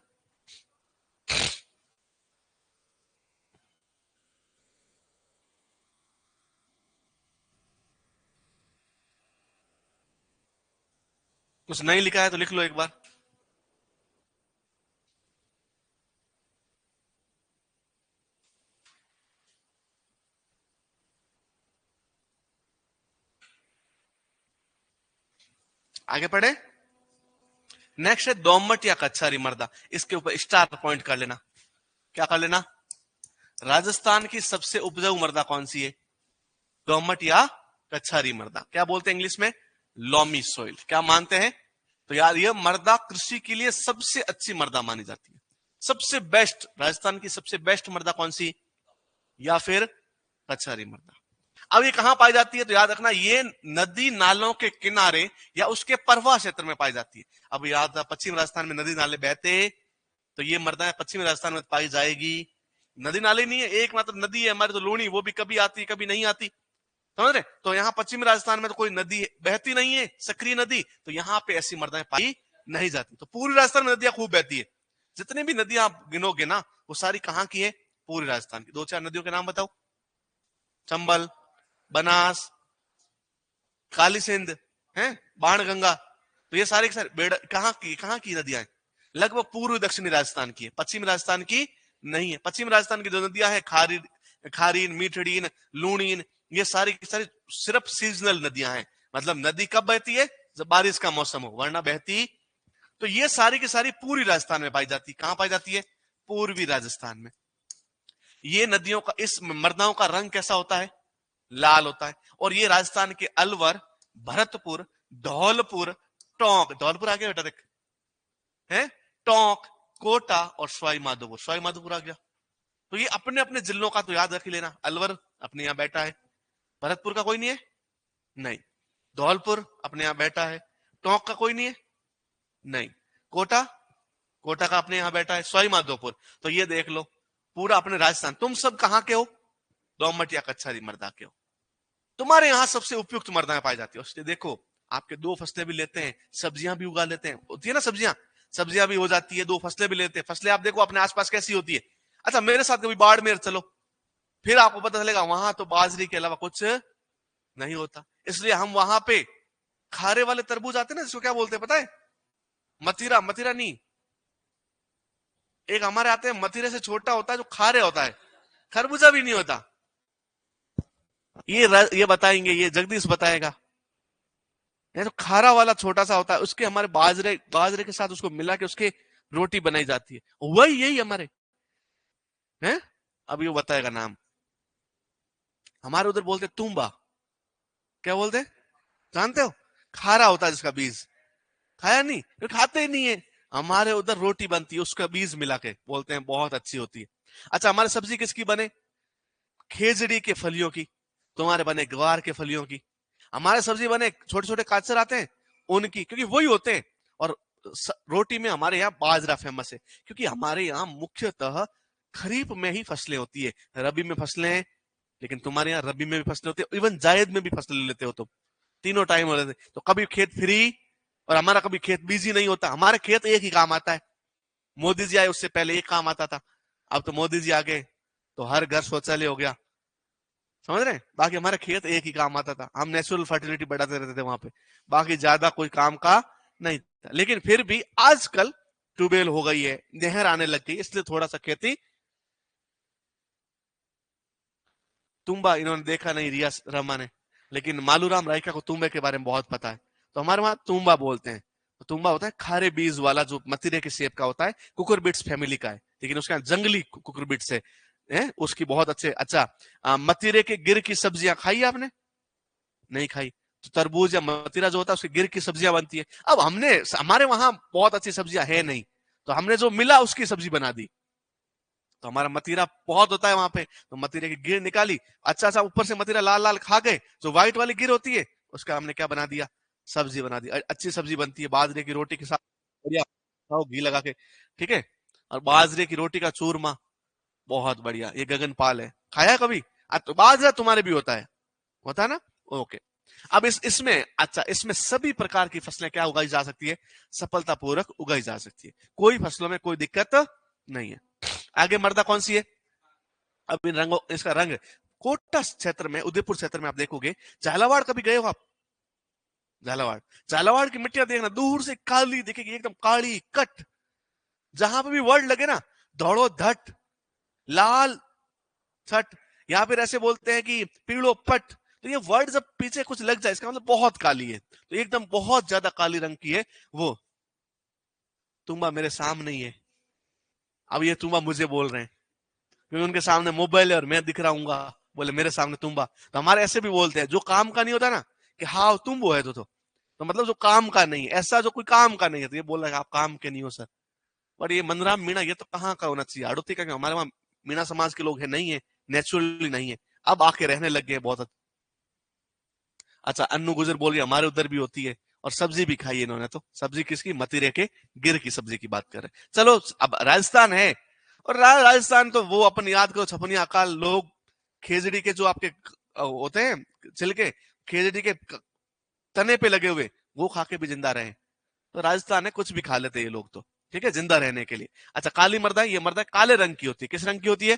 कुछ नहीं लिखा है तो लिख लो एक बार। आगे पढ़े। नेक्स्ट है दोमट या कच्छारी मृदा। इसके ऊपर स्टार पॉइंट कर लेना। क्या कर लेना? राजस्थान की सबसे उपजाऊ मृदा कौन सी है? दोमट या कच्छारी मृदा। क्या बोलते हैं इंग्लिश में? Loamy soil. क्या मानते हैं? तो यार यह मृदा कृषि के लिए सबसे अच्छी मृदा मानी जाती है। सबसे बेस्ट, राजस्थान की सबसे बेस्ट मृदा कौन सी? या फिर कच्छारी मृदा। अब ये कहां पाई जाती है, तो याद रखना ये नदी नालों के किनारे या उसके परवा क्षेत्र में पाई जाती है। अब याद, पश्चिम राजस्थान में नदी नाले बहते, तो ये मृदा पश्चिम राजस्थान में पाई जाएगी। नदी नाले नहीं है, एक मात्र नदी है हमारी तो लूणी, वो भी कभी आती है कभी नहीं आती, समझ रहे। तो यहाँ पश्चिम राजस्थान में तो कोई नदी बहती नहीं है, सक्रिय नदी, तो यहाँ पे ऐसी मृदाएं पाई नहीं जाती। तो पूर्वी राजस्थान में नदियां खूब बहती है। जितने भी नदियां आप गिनोगे ना, वो सारी कहाँ की है, पूर्वी राजस्थान की। 2-4 नदियों के नाम बताओ। चंबल, बनास, काली सिंध है, बाणगंगा, तो ये सारे कहाँ की नदियां हैं, लगभग पूर्व दक्षिणी राजस्थान की है, पश्चिमी राजस्थान की नहीं है। पश्चिम राजस्थान की जो नदियां हैं, खारीन, मीठड़ीन, लूणीन, ये सारी की सारी सिर्फ सीजनल नदियां हैं। मतलब नदी कब बहती है, जब बारिश का मौसम हो, वरना बहती। तो ये सारी की सारी पूर्वी राजस्थान में पाई जाती है। कहां पाई जाती है, पूर्वी राजस्थान में। ये नदियों का, इस मृदाओं का रंग कैसा होता है, लाल होता है। और ये राजस्थान के अलवर, भरतपुर, धौलपुर, टोंक, धौलपुर आ गया बेटा देख, है, टोंक, कोटा और सवाई माधोपुर, सवाई माधोपुर आ गया। तो ये अपने अपने जिलों का तो याद रख लेना। अलवर अपने यहां बैठा है, भरतपुर का कोई नहीं है, नहीं। धौलपुर अपने यहां बैठा है, टोंक का कोई नहीं है, नहीं। कोटा, कोटा का अपने यहां बैठा है, सवाई माधोपुर। तो ये देख लो पूरा अपने राजस्थान। तुम सब कहां के हो, दोमट या कच्छारी मृदा के हो। तुम्हारे यहां सबसे उपयुक्त मृदाएं पाई जाती है। उससे देखो, आपके 2 फसलें भी लेते हैं, सब्जियां भी उगा लेते हैं, होती है ना सब्जियां, सब्जियां भी हो जाती है, 2 फसलें भी लेते हैं। फसलें आप देखो अपने आसपास कैसी होती है। अच्छा, मेरे साथ कभी बाड़मेर चलो, फिर आपको पता चलेगा वहां तो बाजरी के अलावा कुछ नहीं होता। इसलिए हम वहां पे खारे वाले तरबूज आते हैं ना, जिसको क्या बोलते हैं पता है, मतीरा, मतीरा नहीं, एक हमारे आते हैं मतीरे से छोटा होता है जो खारे होता है, खरबूजा भी नहीं होता। ये बताएंगे, ये जगदीश बताएगा। ये तो खारा वाला छोटा सा होता है, उसके हमारे बाजरे बाजरे के साथ उसको मिला के उसके रोटी बनाई जाती है, वही यही हमारे हैं। अब ये बताएगा नाम। हमारे उधर बोलते तुम्बा, क्या बोलते, जानते हो, खारा होता है जिसका बीज, खाया नहीं, तो खाते ही नहीं है। हमारे उधर रोटी बनती है उसका बीज मिला के, बोलते हैं बहुत अच्छी होती है। अच्छा, हमारे सब्जी किसकी बने, खेजड़ी के फलियों की, तुम्हारे बने ग्वार के फलियों की। हमारे सब्जी बने छोटे छोटे काचर आते हैं उनकी, क्योंकि वही होते हैं। और रोटी में हमारे यहाँ बाजरा फेमस है, क्योंकि हमारे यहाँ मुख्यतः खरीफ में ही फसलें होती है, रबी में फसलें, लेकिन तुम्हारे यहाँ रबी में भी फसलें होती है, इवन जायद में भी फसलें ले लेते हो तुम, तीनों टाइम हो रहे थे। तो कभी खेत फ्री और हमारा कभी खेत बिजी नहीं होता। हमारे खेत एक ही काम आता है, मोदी जी आए उससे पहले एक काम आता था, अब तो मोदी जी आ गए तो हर घर शौचालय हो गया, समझ रहे हैं। बाकी हमारे खेत एक ही काम आता था, हम नेचुरल फर्टिलिटी बढ़ाते रहते थे वहां पे, बाकी ज्यादा कोई काम का नहीं था। लेकिन फिर भी आजकल ट्यूबवेल हो गई है, नहर आने लग गई, इसलिए थोड़ा सा खेती। तुम्बा इन्होंने देखा नहीं रिया रमा ने, लेकिन मालूराम रायका को तुम्बे के बारे में बहुत पता है, तो हमारे वहां तुम्बा बोलते हैं। तो तुम्बा होता है खारे बीज वाला, जो मतीरे के शेप का होता है, कुकुरबिट्स फैमिली का है, लेकिन उसका जंगली कुकुरबिट्स है, उसकी बहुत अच्छे। अच्छा, मतीरे के गिर की सब्जियां खाई आपने, नहीं खाई। तो तरबूज या मतीरा जो होता है उसके गिर की सब्जियां बनती है। अब हमारे वहां बहुत अच्छी सब्जियां है नहीं, तो हमने जो मिला उसकी सब्जी बना दी। तो हमारा मतीरा बहुत होता है वहां पे, तो मतीरे की गिर निकाली, अच्छा सा ऊपर से मतीरा लाल लाल खा गए, जो व्हाइट वाली गिर होती है उसका हमने क्या बना दिया, सब्जी बना दी। अच्छी सब्जी बनती है बाजरे की रोटी के साथ, बढ़िया खाओ घी लगा के, ठीक है। और बाजरे की रोटी का चूरमा बहुत बढ़िया, ये गगनपाल है, खाया कभी। तो बाजरा तुम्हारे भी होता है ना, ओके। अब इसमें, अच्छा, इसमें सभी प्रकार की फसलें क्या उगाई जा सकती है, सफलतापूर्वक उगाई जा सकती है, कोई फसलों में कोई दिक्कत नहीं है। आगे मृदा कौन सी है, अब इन रंगों, इसका रंग, कोटा क्षेत्र में, उदयपुर क्षेत्र में आप देखोगे, झालावाड़ कभी गए हो आप, झालावाड़, झालावाड़ की मिट्टियां देखना, दूर से काली दिखेगी, एकदम काली कट, जहां पे भी वर्ड लगे ना, दौड़ो धट, लाल छठ, या फिर ऐसे बोलते हैं कि पीड़ो पट, तो ये वर्ड जब पीछे कुछ लग जाए इसका मतलब बहुत काली है, तो एकदम बहुत ज्यादा काली रंग की है वो। तुम्बा मेरे सामने ही है, अब ये तुम्बा मुझे बोल रहे हैं, क्योंकि उनके सामने मोबाइल है और मैं दिख रहा हूँ, बोले मेरे सामने तुम्बा। तो हमारे ऐसे भी बोलते हैं, जो काम का नहीं होता ना, कि हाँ तुम वो है, तो मतलब जो काम का नहीं, ऐसा जो कोई काम का नहीं है, तो ये बोल रहा है आप काम के नहीं हो सर। पर ये मनराम मीणा, ये तो कहाँ का होना चाहिए, हाड़ौती का, हमारे वहां मीणा समाज के लोग है नहीं है, नेचुरली नहीं है, अब आके रहने लग गए बहुत। अच्छा, अन्नू गुजर बोल रही है हमारे उधर भी होती है, और सब्जी भी खाई इन्होंने। तो सब्जी किसकी? मतीरे के गिर की सब्जी की बात कर रहे हैं। चलो, अब राजस्थान है, और राजस्थान तो वो अपन याद करो, छपनिया अकाल लोग, खेजड़ी के जो आपके होते हैं छिलके, खेजड़ी के तने पे लगे हुए, वो खा के भी जिंदा रहे। तो राजस्थान है, कुछ भी खा लेते हैं ये लोग तो, ठीक है, जिंदा रहने के लिए। अच्छा, काली मर्दा, ये मर्दा काले रंग की होती है। किस रंग की होती है?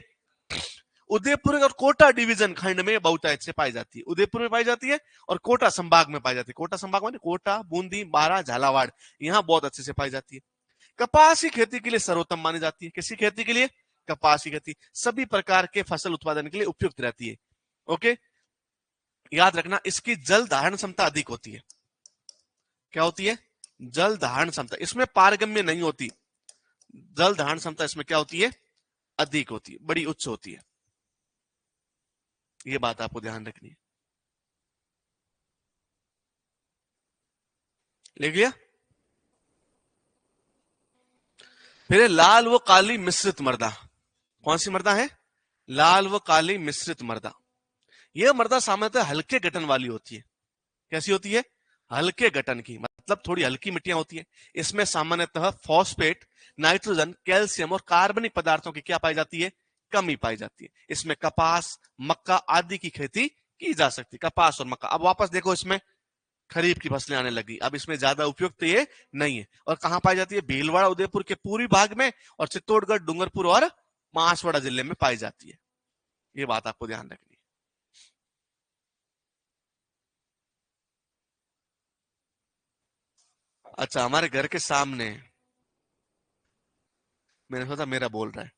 उदयपुर और कोटा डिवीजन खंड में बहुतायत से पाई जाती है। उदयपुर में पाई जाती है और कोटा संभाग में पाई जाती है। कोटा संभाग में कोटा, बूंदी, बारा, झालावाड़, यहाँ बहुत अच्छे से पाई जाती है। कपास की खेती के लिए सर्वोत्तम मानी जाती है। किसी खेती के लिए? कपास की खेती सभी प्रकार के फसल उत्पादन के लिए उपयुक्त रहती है। ओके, याद रखना, इसकी जल धारण क्षमता अधिक होती है। क्या होती है? जल धारण क्षमता। इसमें पारगम्य नहीं होती, जल धारण क्षमता इसमें क्या होती है? अधिक होती है, बड़ी उच्च होती है। ये बात आपको ध्यान रखनी है। लिख लिया? फिर लाल व काली मिश्रित मृदा। कौन सी मृदा है? लाल व काली मिश्रित मृदा। यह मृदा सामान्यतः हल्के गठन वाली होती है। कैसी होती है? हल्के गठन की, मतलब थोड़ी हल्की मिट्टियां होती है। इसमें सामान्यतः फॉस्फेट, नाइट्रोजन, कैल्शियम और कार्बनिक पदार्थों की क्या पाई जाती है? कमी पाई जाती है। इसमें कपास, मक्का आदि की खेती की जा सकती है। कपास और मक्का। अब वापस देखो, इसमें खरीफ की फसलें आने लगी। अब इसमें ज्यादा उपयुक्त ये नहीं है। और कहां पाई जाती है? भीलवाड़ा, उदयपुर के पूर्वी भाग में, और चित्तौड़गढ़, डूंगरपुर और बांसवाड़ा जिले में पाई जाती है। ये बात आपको ध्यान रखनी है। अच्छा, हमारे घर के सामने, मैंने सोचा मेरा बोल रहा है,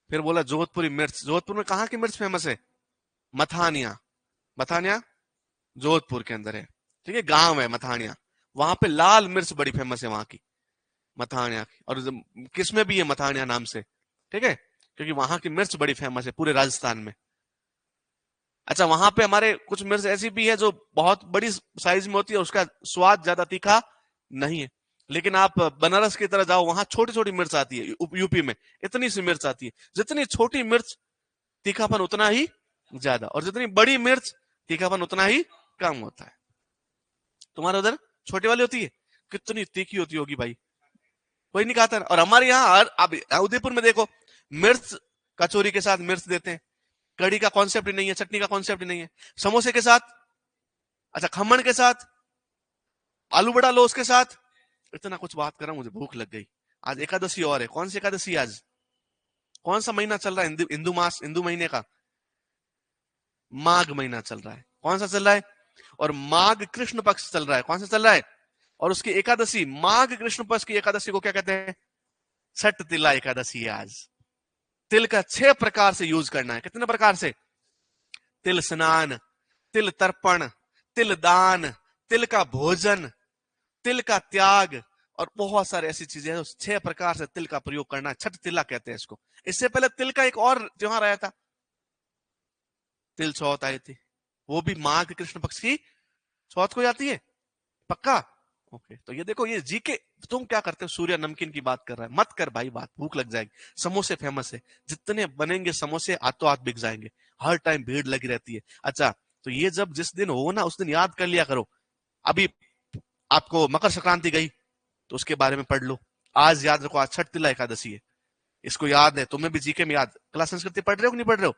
फिर बोला जोधपुरी मिर्च। जोधपुर में कहाँ की मिर्च फेमस है? मथानिया। मथानिया जोधपुर के अंदर है, ठीक है, गांव है मथानिया। वहां पे लाल मिर्च बड़ी फेमस है वहां की, मथानिया की। और किसमें भी है मथानिया नाम से, ठीक है, क्योंकि वहां की मिर्च बड़ी फेमस है पूरे राजस्थान में। अच्छा, वहां पे हमारे कुछ मिर्च ऐसी भी है जो बहुत बड़ी साइज में होती है, उसका स्वाद ज्यादा तीखा नहीं है। लेकिन आप बनारस की तरह जाओ, वहां छोटी छोटी मिर्च आती है, यूपी में इतनी सी मिर्च आती है। जितनी छोटी मिर्च तीखापन उतना ही ज्यादा, और जितनी बड़ी मिर्च तीखापन उतना ही कम होता है। तुम्हारे उधर छोटी वाली होती है, कितनी तीखी होती होगी भाई, कोई नहीं खाता। और हमारे यहाँ अब उदयपुर में देखो, मिर्च कचौरी के साथ मिर्च देते हैं, कड़ी का कॉन्सेप्ट ही नहीं है, चटनी का कॉन्सेप्ट ही नहीं है। समोसे के साथ, अच्छा खमण के साथ, आलू बड़ा लो उसके साथ, इतना कुछ बात कर रहा हूं, मुझे भूख लग गई। आज एकादशी और है। कौन सी एकादशी आज? कौन सा महीना चल रहा है? हिंदू मास, हिंदू महीने का माघ महीना चल रहा है। कौन सा चल रहा है? और माघ कृष्ण पक्ष चल रहा है। कौन सा चल रहा है? और उसकी एकादशी, माघ कृष्ण पक्ष की एकादशी को क्या कहते हैं? छठ तिला एकादशी है आज। तिल का 6 प्रकार से यूज करना है। कितने प्रकार से? तिल स्नान, तिल तर्पण, तिल दान, तिल का भोजन, तिल का त्याग, और बहुत सारे ऐसी चीजें हैं। 6 प्रकार से तिल का प्रयोग करना है। छठ तिला कहते हैं इसको। इससे पहले तिल का एक और त्योहार आया था, तिल चौथ आई थी, वो भी माघ कृष्ण पक्ष की चौथ को जाती है। पक्का? ओके, तो ये देखो, ये जीके। तुम क्या करते हो? सूर्य नमकीन की बात कर रहा है, मत कर भाई बात, भूख लग जाएगी। समोसे फेमस है, जितने बनेंगे समोसे हाथों हाथ बिक जाएंगे, हर टाइम भीड़ लगी रहती है। अच्छा, तो ये जब जिस दिन हो ना, उस दिन याद कर लिया करो। अभी आपको मकर संक्रांति गई, तो उसके बारे में पढ़ लो। आज याद रखो, आज छठ तिला एकादशी है, इसको याद है। तुम्हें भी जीके में याद, क्लास संस्कृति पढ़ रहे हो कि नहीं पढ़ रहे हो?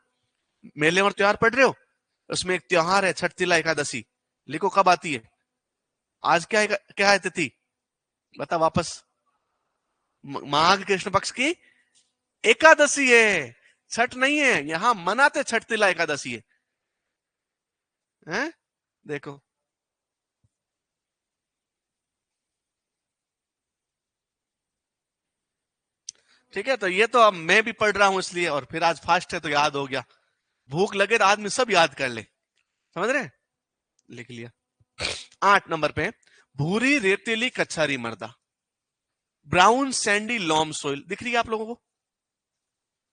मेले और त्योहार पढ़ रहे हो? उसमें एक त्योहार है छठ तिला एकादशी, लिखो कब आती है। आज क्या है, क्या है तिथि, बता वापस। माघ कृष्ण पक्ष की एकादशी है, छठ नहीं है। यहां मनाते छठ तिला एकादशी है? देखो, ठीक है, तो ये तो अब मैं भी पढ़ रहा हूं इसलिए, और फिर आज फास्ट है तो याद हो गया। भूख लगे तो आदमी सब याद कर ले, समझ रहे? लिख लिया। 8 नंबर पे, भूरी रेतीली कच्छारी मृदा, ब्राउन सैंडी लॉम सोइल। दिख रही है आप लोगों को?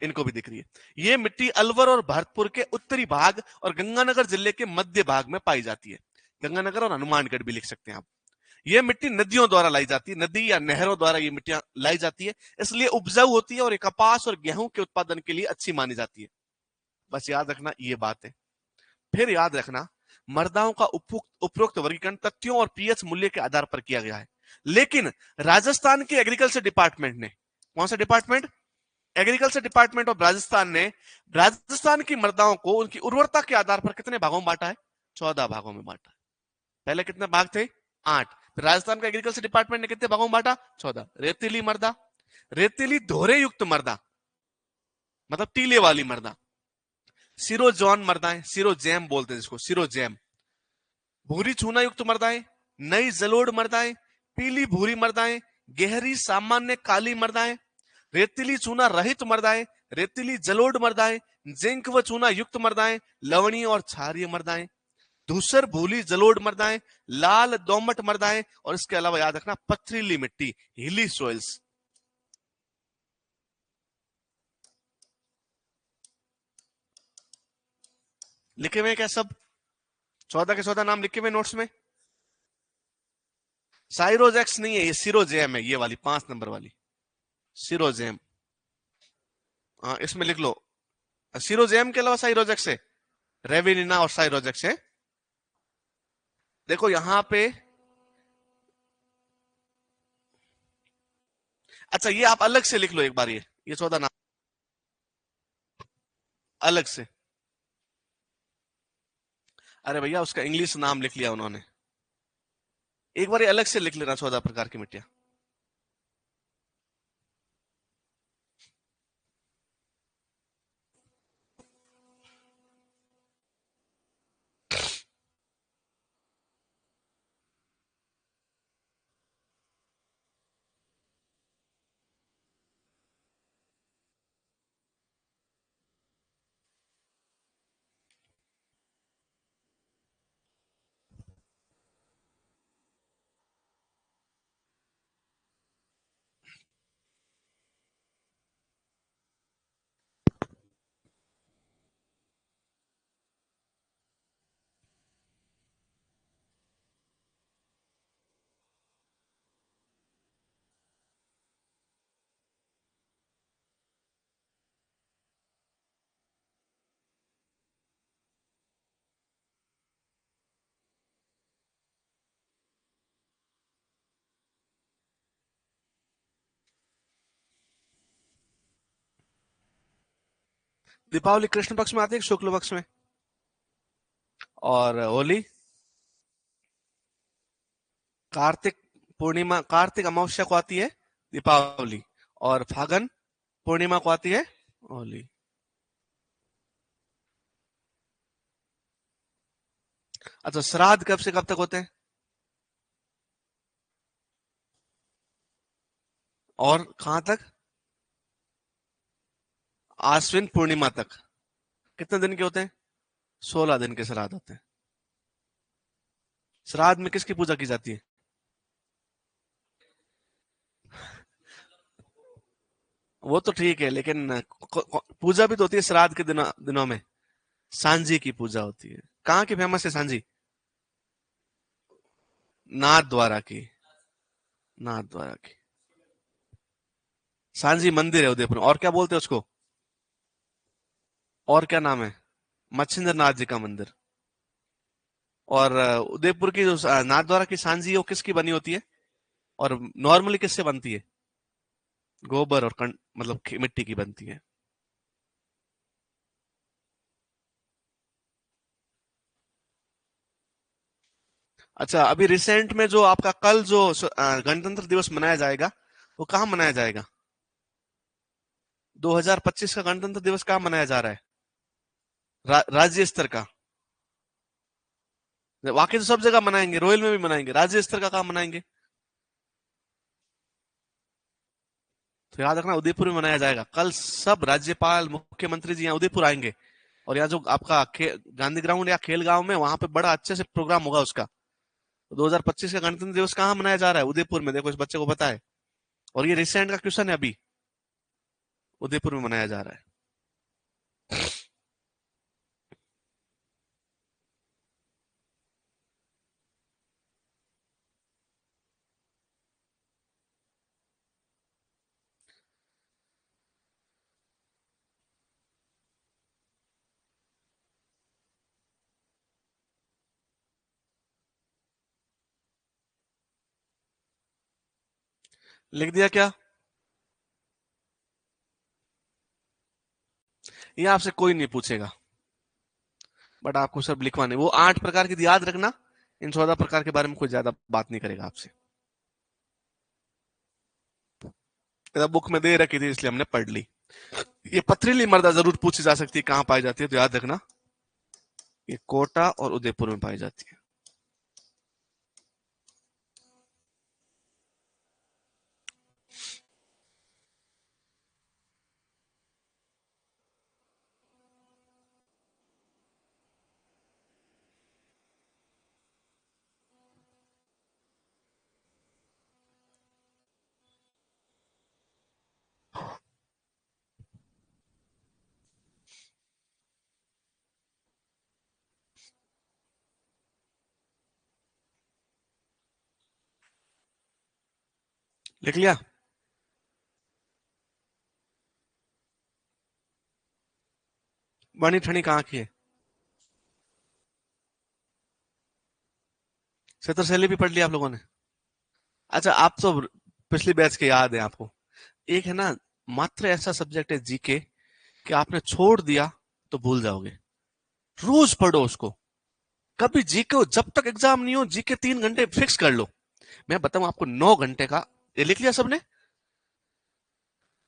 इनको भी दिख रही है। ये मिट्टी अलवर और भरतपुर के उत्तरी भाग और गंगानगर जिले के मध्य भाग में पाई जाती है। गंगानगर और हनुमानगढ़ भी लिख सकते हैं आप। ये मिट्टी नदियों द्वारा लाई जाती है, नदी या नहरों द्वारा ये मिट्टियां लाई जाती है, इसलिए उपजाऊ होती है, और ये कपास और गेहूं के उत्पादन के लिए अच्छी मानी जाती है। बस याद रखना ये बात है। फिर याद रखना, मर्दाओं का उपरोक्त वर्गीकरण तथ्यों और पीएच मूल्य के आधार पर किया गया है। लेकिन राजस्थान के एग्रीकल्चर डिपार्टमेंट ने, कौन सा department? Agriculture department of Rajasthan ने राजस्थान की मर्दाओं को उनकी उर्वरता के आधार पर कितने भागों में बांटा है? 14 भागों में बांटा है। पहले कितने भाग थे? 8। फिर राजस्थान का एग्रीकल्चर डिपार्टमेंट ने कितने भागों में बांटा? 14। रेतीली मर्दा, रेतीली दोहरे युक्त मर्दा मतलब टीले वाली मर्दा, सिरोजॉन मर्दाएं, सिरोजैम बोलते हैं जिसको, सिरोजैम, भूरी चूना युक्त मर्दाएं, नई जलोड़ मर्दाएं, पीली भूरी मर्दाएं, गहरी सामान्य काली मर्दाएं, रेतीली चूना रहित मर्दाएं, रेतीली जलोड़ मर्दाएं, जिंक व चूना युक्त मर्दाएं, लवणीय और क्षारीय मर्दाएं, धूसर भूली जलोड़ मर्दाएं, लाल दोमट मर्दाएं, और इसके अलावा याद रखना पथरीली मिट्टी, हिली सोइल्स। लिखे हुए क्या सब? 14 के 14 नाम लिखे हुए नोट्स में। साइरोजेक्स नहीं है ये, सिरोजेम है, ये वाली 5 नंबर वाली सिरोजेम। हाँ इसमें लिख लो, सिरोजेम के अलावा साइरोजेक्स है, रेविनिना और साइरोजेक्स है। देखो यहां पे, अच्छा ये आप अलग से लिख लो एक बार, ये 14 नाम अलग से। अरे भैया उसका इंग्लिश नाम लिख लिया उन्होंने, एक बार ये अलग से लिख लेना 14 प्रकार की मिट्टियां। दीपावली कृष्ण पक्ष में आती है, शुक्ल पक्ष में? और होली कार्तिक पूर्णिमा, कार्तिक अमावस्या को आती है दीपावली, और फागन पूर्णिमा को आती है होली। अच्छा श्राद्ध कब से कब तक होते हैं? और कहां तक? आश्विन पूर्णिमा तक। कितने दिन के होते हैं? 16 दिन के श्राद्ध होते हैं। श्राद्ध में किसकी पूजा की जाती है? वो तो ठीक है, लेकिन पूजा भी तो होती है श्राद्ध के दिनों में। सांझी की पूजा होती है। कहाँ की फेमस है सांझी? नाथ द्वारा की, नाथ द्वारा की सांझी मंदिर है उदयपुर में। और क्या बोलते हैं उसको? और क्या नाम है? मच्छिंद्र नाथ जी का मंदिर। और उदयपुर की जो नाथ द्वारा की सांझी है वो किसकी बनी होती है? और नॉर्मली किससे बनती है? गोबर और मतलब मिट्टी की बनती है। अच्छा अभी रिसेंट में जो आपका कल जो गणतंत्र दिवस मनाया जाएगा, वो कहाँ मनाया जाएगा? 2025 का गणतंत्र दिवस कहाँ मनाया जा रहा है? राज्य स्तर का। बाकी तो सब जगह मनाएंगे, रोयल में भी मनाएंगे, राज्य स्तर का कहाँ मनाएंगे? तो याद रखना उदयपुर में मनाया जाएगा कल। सब राज्यपाल मुख्यमंत्री जी यहाँ उदयपुर आएंगे, और यहाँ जो आपका गांधी ग्राउंड या खेल गांव में, वहां पे बड़ा अच्छे से प्रोग्राम होगा उसका। तो 2025 का गणतंत्र दिवस कहाँ मनाया जा रहा है? उदयपुर में। देखो इस बच्चे को पता है, और ये रिसेंट का क्वेश्चन है अभी। उदयपुर में मनाया जा रहा है। लिख दिया क्या? ये आपसे कोई नहीं पूछेगा, बट आपको सब लिखवाने, वो 8 प्रकार की याद रखना। इन 14 प्रकार के बारे में कोई ज्यादा बात नहीं करेगा आपसे। बुक में दे रखी थी इसलिए हमने पढ़ ली। ये पथरीली मृदा जरूर पूछी जा सकती है, कहां पाई जाती है, तो याद रखना ये कोटा और उदयपुर में पाई जाती है। लिख लिया? बनी ठनी कहाँ की है? शैली भी पढ़ लिया आप लोगों ने? अच्छा, आप तो पिछली बैच के याद है आपको। एक है ना, मात्र ऐसा सब्जेक्ट है जीके कि आपने छोड़ दिया तो भूल जाओगे। रोज पढ़ो उसको। कभी जीके, जब तक एग्जाम नहीं हो जीके 3 घंटे फिक्स कर लो। मैं बताऊं आपको, 9 घंटे का, ये लिख लिया सबने?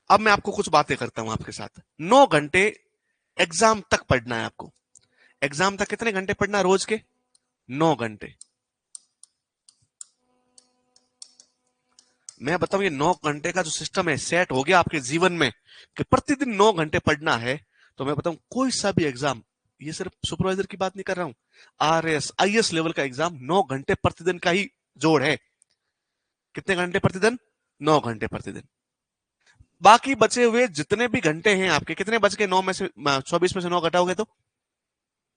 अब मैं आपको कुछ बातें करता हूं आपके साथ। 9 घंटे एग्जाम तक पढ़ना है आपको। एग्जाम तक कितने घंटे पढ़ना है रोज के? 9 घंटे। मैं बताऊं, ये 9 घंटे का जो सिस्टम है सेट हो गया आपके जीवन में कि प्रतिदिन 9 घंटे पढ़ना है, तो मैं बताऊं कोई सा भी एग्जाम, ये सिर्फ सुपरवाइजर की बात नहीं कर रहा हूं, आरएस आईएएस लेवल का एग्जाम 9 घंटे प्रतिदिन का ही जोड़ है। कितने घंटे प्रतिदिन? 9 घंटे प्रतिदिन। बाकी बचे हुए जितने भी घंटे हैं आपके, कितने बच गए? 24 में से 9 घटाओगे तो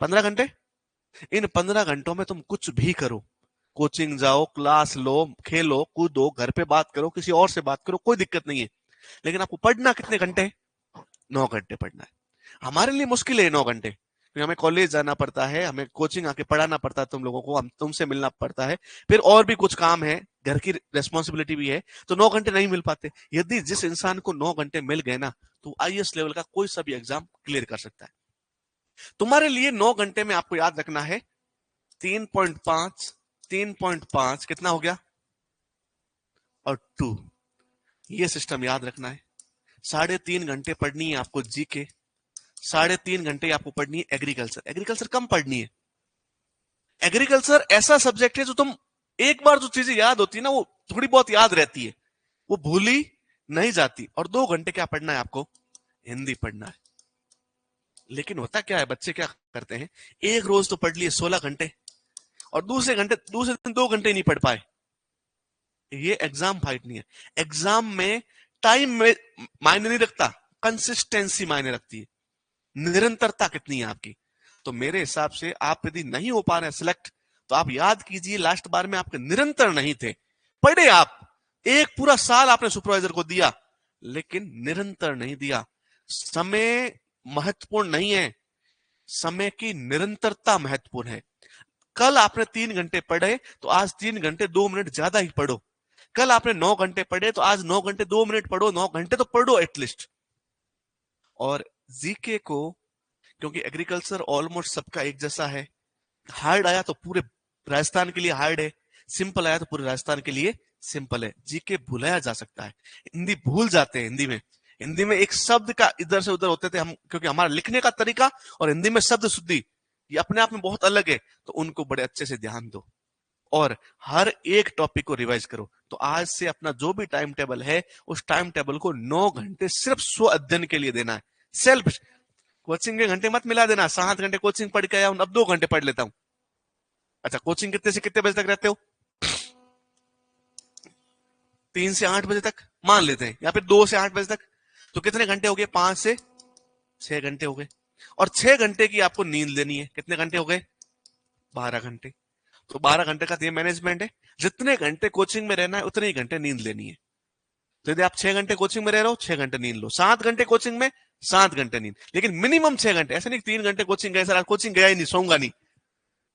15 घंटे। इन 15 घंटों में तुम कुछ भी करो, कोचिंग जाओ, क्लास लो, खेलो कूदो, घर पे बात करो, किसी और से बात करो, कोई दिक्कत नहीं है। लेकिन आपको पढ़ना कितने घंटे? 9 घंटे पढ़ना है। हमारे लिए मुश्किल है 9 घंटे, क्योंकि हमें कॉलेज जाना पड़ता है, हमें कोचिंग आके पढ़ाना पड़ता है तुम लोगों को, हम तुमसे मिलना पड़ता है, फिर और भी कुछ काम है, घर की रेस्पॉन्सिबिलिटी भी है, तो 9 घंटे नहीं मिल पाते। यदि जिस इंसान को 9 घंटे मिल गए ना, तो आईएएस लेवल का कोई सा भी एग्जाम क्लियर कर सकता है। तुम्हारे लिए 9 घंटे में आपको याद रखना है 3.5, 3.5 कितना हो गया, और 2, ये सिस्टम याद रखना है। 3.5 घंटे पढ़नी है आपको जीके, 3.5 घंटे आपको पढ़नी है एग्रीकल्चर। एग्रीकल्चर कम पढ़नी है। एग्रीकल्चर ऐसा सब्जेक्ट है जो तुम, एक बार जो चीजें याद होती है ना, वो थोड़ी बहुत याद रहती है, वो भूली नहीं जाती। और 2 घंटे क्या पढ़ना है आपको? हिंदी पढ़ना है। लेकिन होता क्या है, बच्चे क्या करते हैं, एक रोज तो पढ़ लिए 16 घंटे, और दूसरे दिन 2 घंटे नहीं पढ़ पाए। ये एग्जाम फाइट नहीं है। एग्जाम में टाइम में मायने नहीं रखता, कंसिस्टेंसी मायने रखती है, निरंतरता कितनी है आपकी। तो मेरे हिसाब से आप यदि नहीं हो पा रहे सिलेक्ट, तो आप याद कीजिए लास्ट बार में आपके निरंतर नहीं थे। पढ़े आप, एक पूरा साल आपने सुपरवाइजर को दिया, लेकिन निरंतर नहीं दिया। समय महत्वपूर्ण नहीं है, समय की निरंतरता महत्वपूर्ण है। कल आपने 3 घंटे पढ़े, तो आज 3 घंटे 2 मिनट ज्यादा ही पढ़ो। कल आपने 9 घंटे पढ़े, तो आज 9 घंटे 2 मिनट पढ़ो, 9 घंटे तो पढ़ो एटलीस्ट। और जीके को, क्योंकि एग्रीकल्चर ऑलमोस्ट सबका एक जैसा है, हार्ड आया तो पूरे राजस्थान के लिए हार्ड है, सिंपल आया तो पूरे राजस्थान के लिए सिंपल है। जीके भुलाया जा सकता है, हिंदी भूल जाते हैं। हिंदी में एक शब्द का इधर से उधर होते थे हम, क्योंकि हमारा लिखने का तरीका और हिंदी में शब्द शुद्धि ये अपने आप में बहुत अलग है, तो उनको बड़े अच्छे से ध्यान दो और हर एक टॉपिक को रिवाइज करो। तो आज से अपना जो भी टाइम टेबल है, उस टाइम टेबल को 9 घंटे सिर्फ स्व अध्ययन के लिए देना है। सेल्फ कोचिंग के घंटे मत मिला देना, 7 घंटे कोचिंग पढ़ के आया हूं, अब 2 घंटे पढ़ लेता हूं। अच्छा, कोचिंग कितने से कितने बजे तक रहते हो? 3 से 8 बजे तक मान लेते हैं, या फिर 2 से 8 बजे तक, तो कितने घंटे हो गए? 5 से 6 घंटे हो गए। और 6 घंटे की आपको नींद लेनी है, कितने घंटे हो गए? 12 घंटे। तो 12 घंटे का ये मैनेजमेंट है, जितने घंटे कोचिंग में रहना है उतने ही घंटे नींद लेनी है। तो यदि आप 6 घंटे कोचिंग में रह रहे हो, 6 घंटे नींद लो। 7 घंटे कोचिंग में, 7 घंटे नींद, लेकिन मिनिमम 6 घंटे। ऐसे नहीं 3 घंटे कोचिंग गए, सर कोचिंग गया ही नहीं, सोऊंगा नहीं।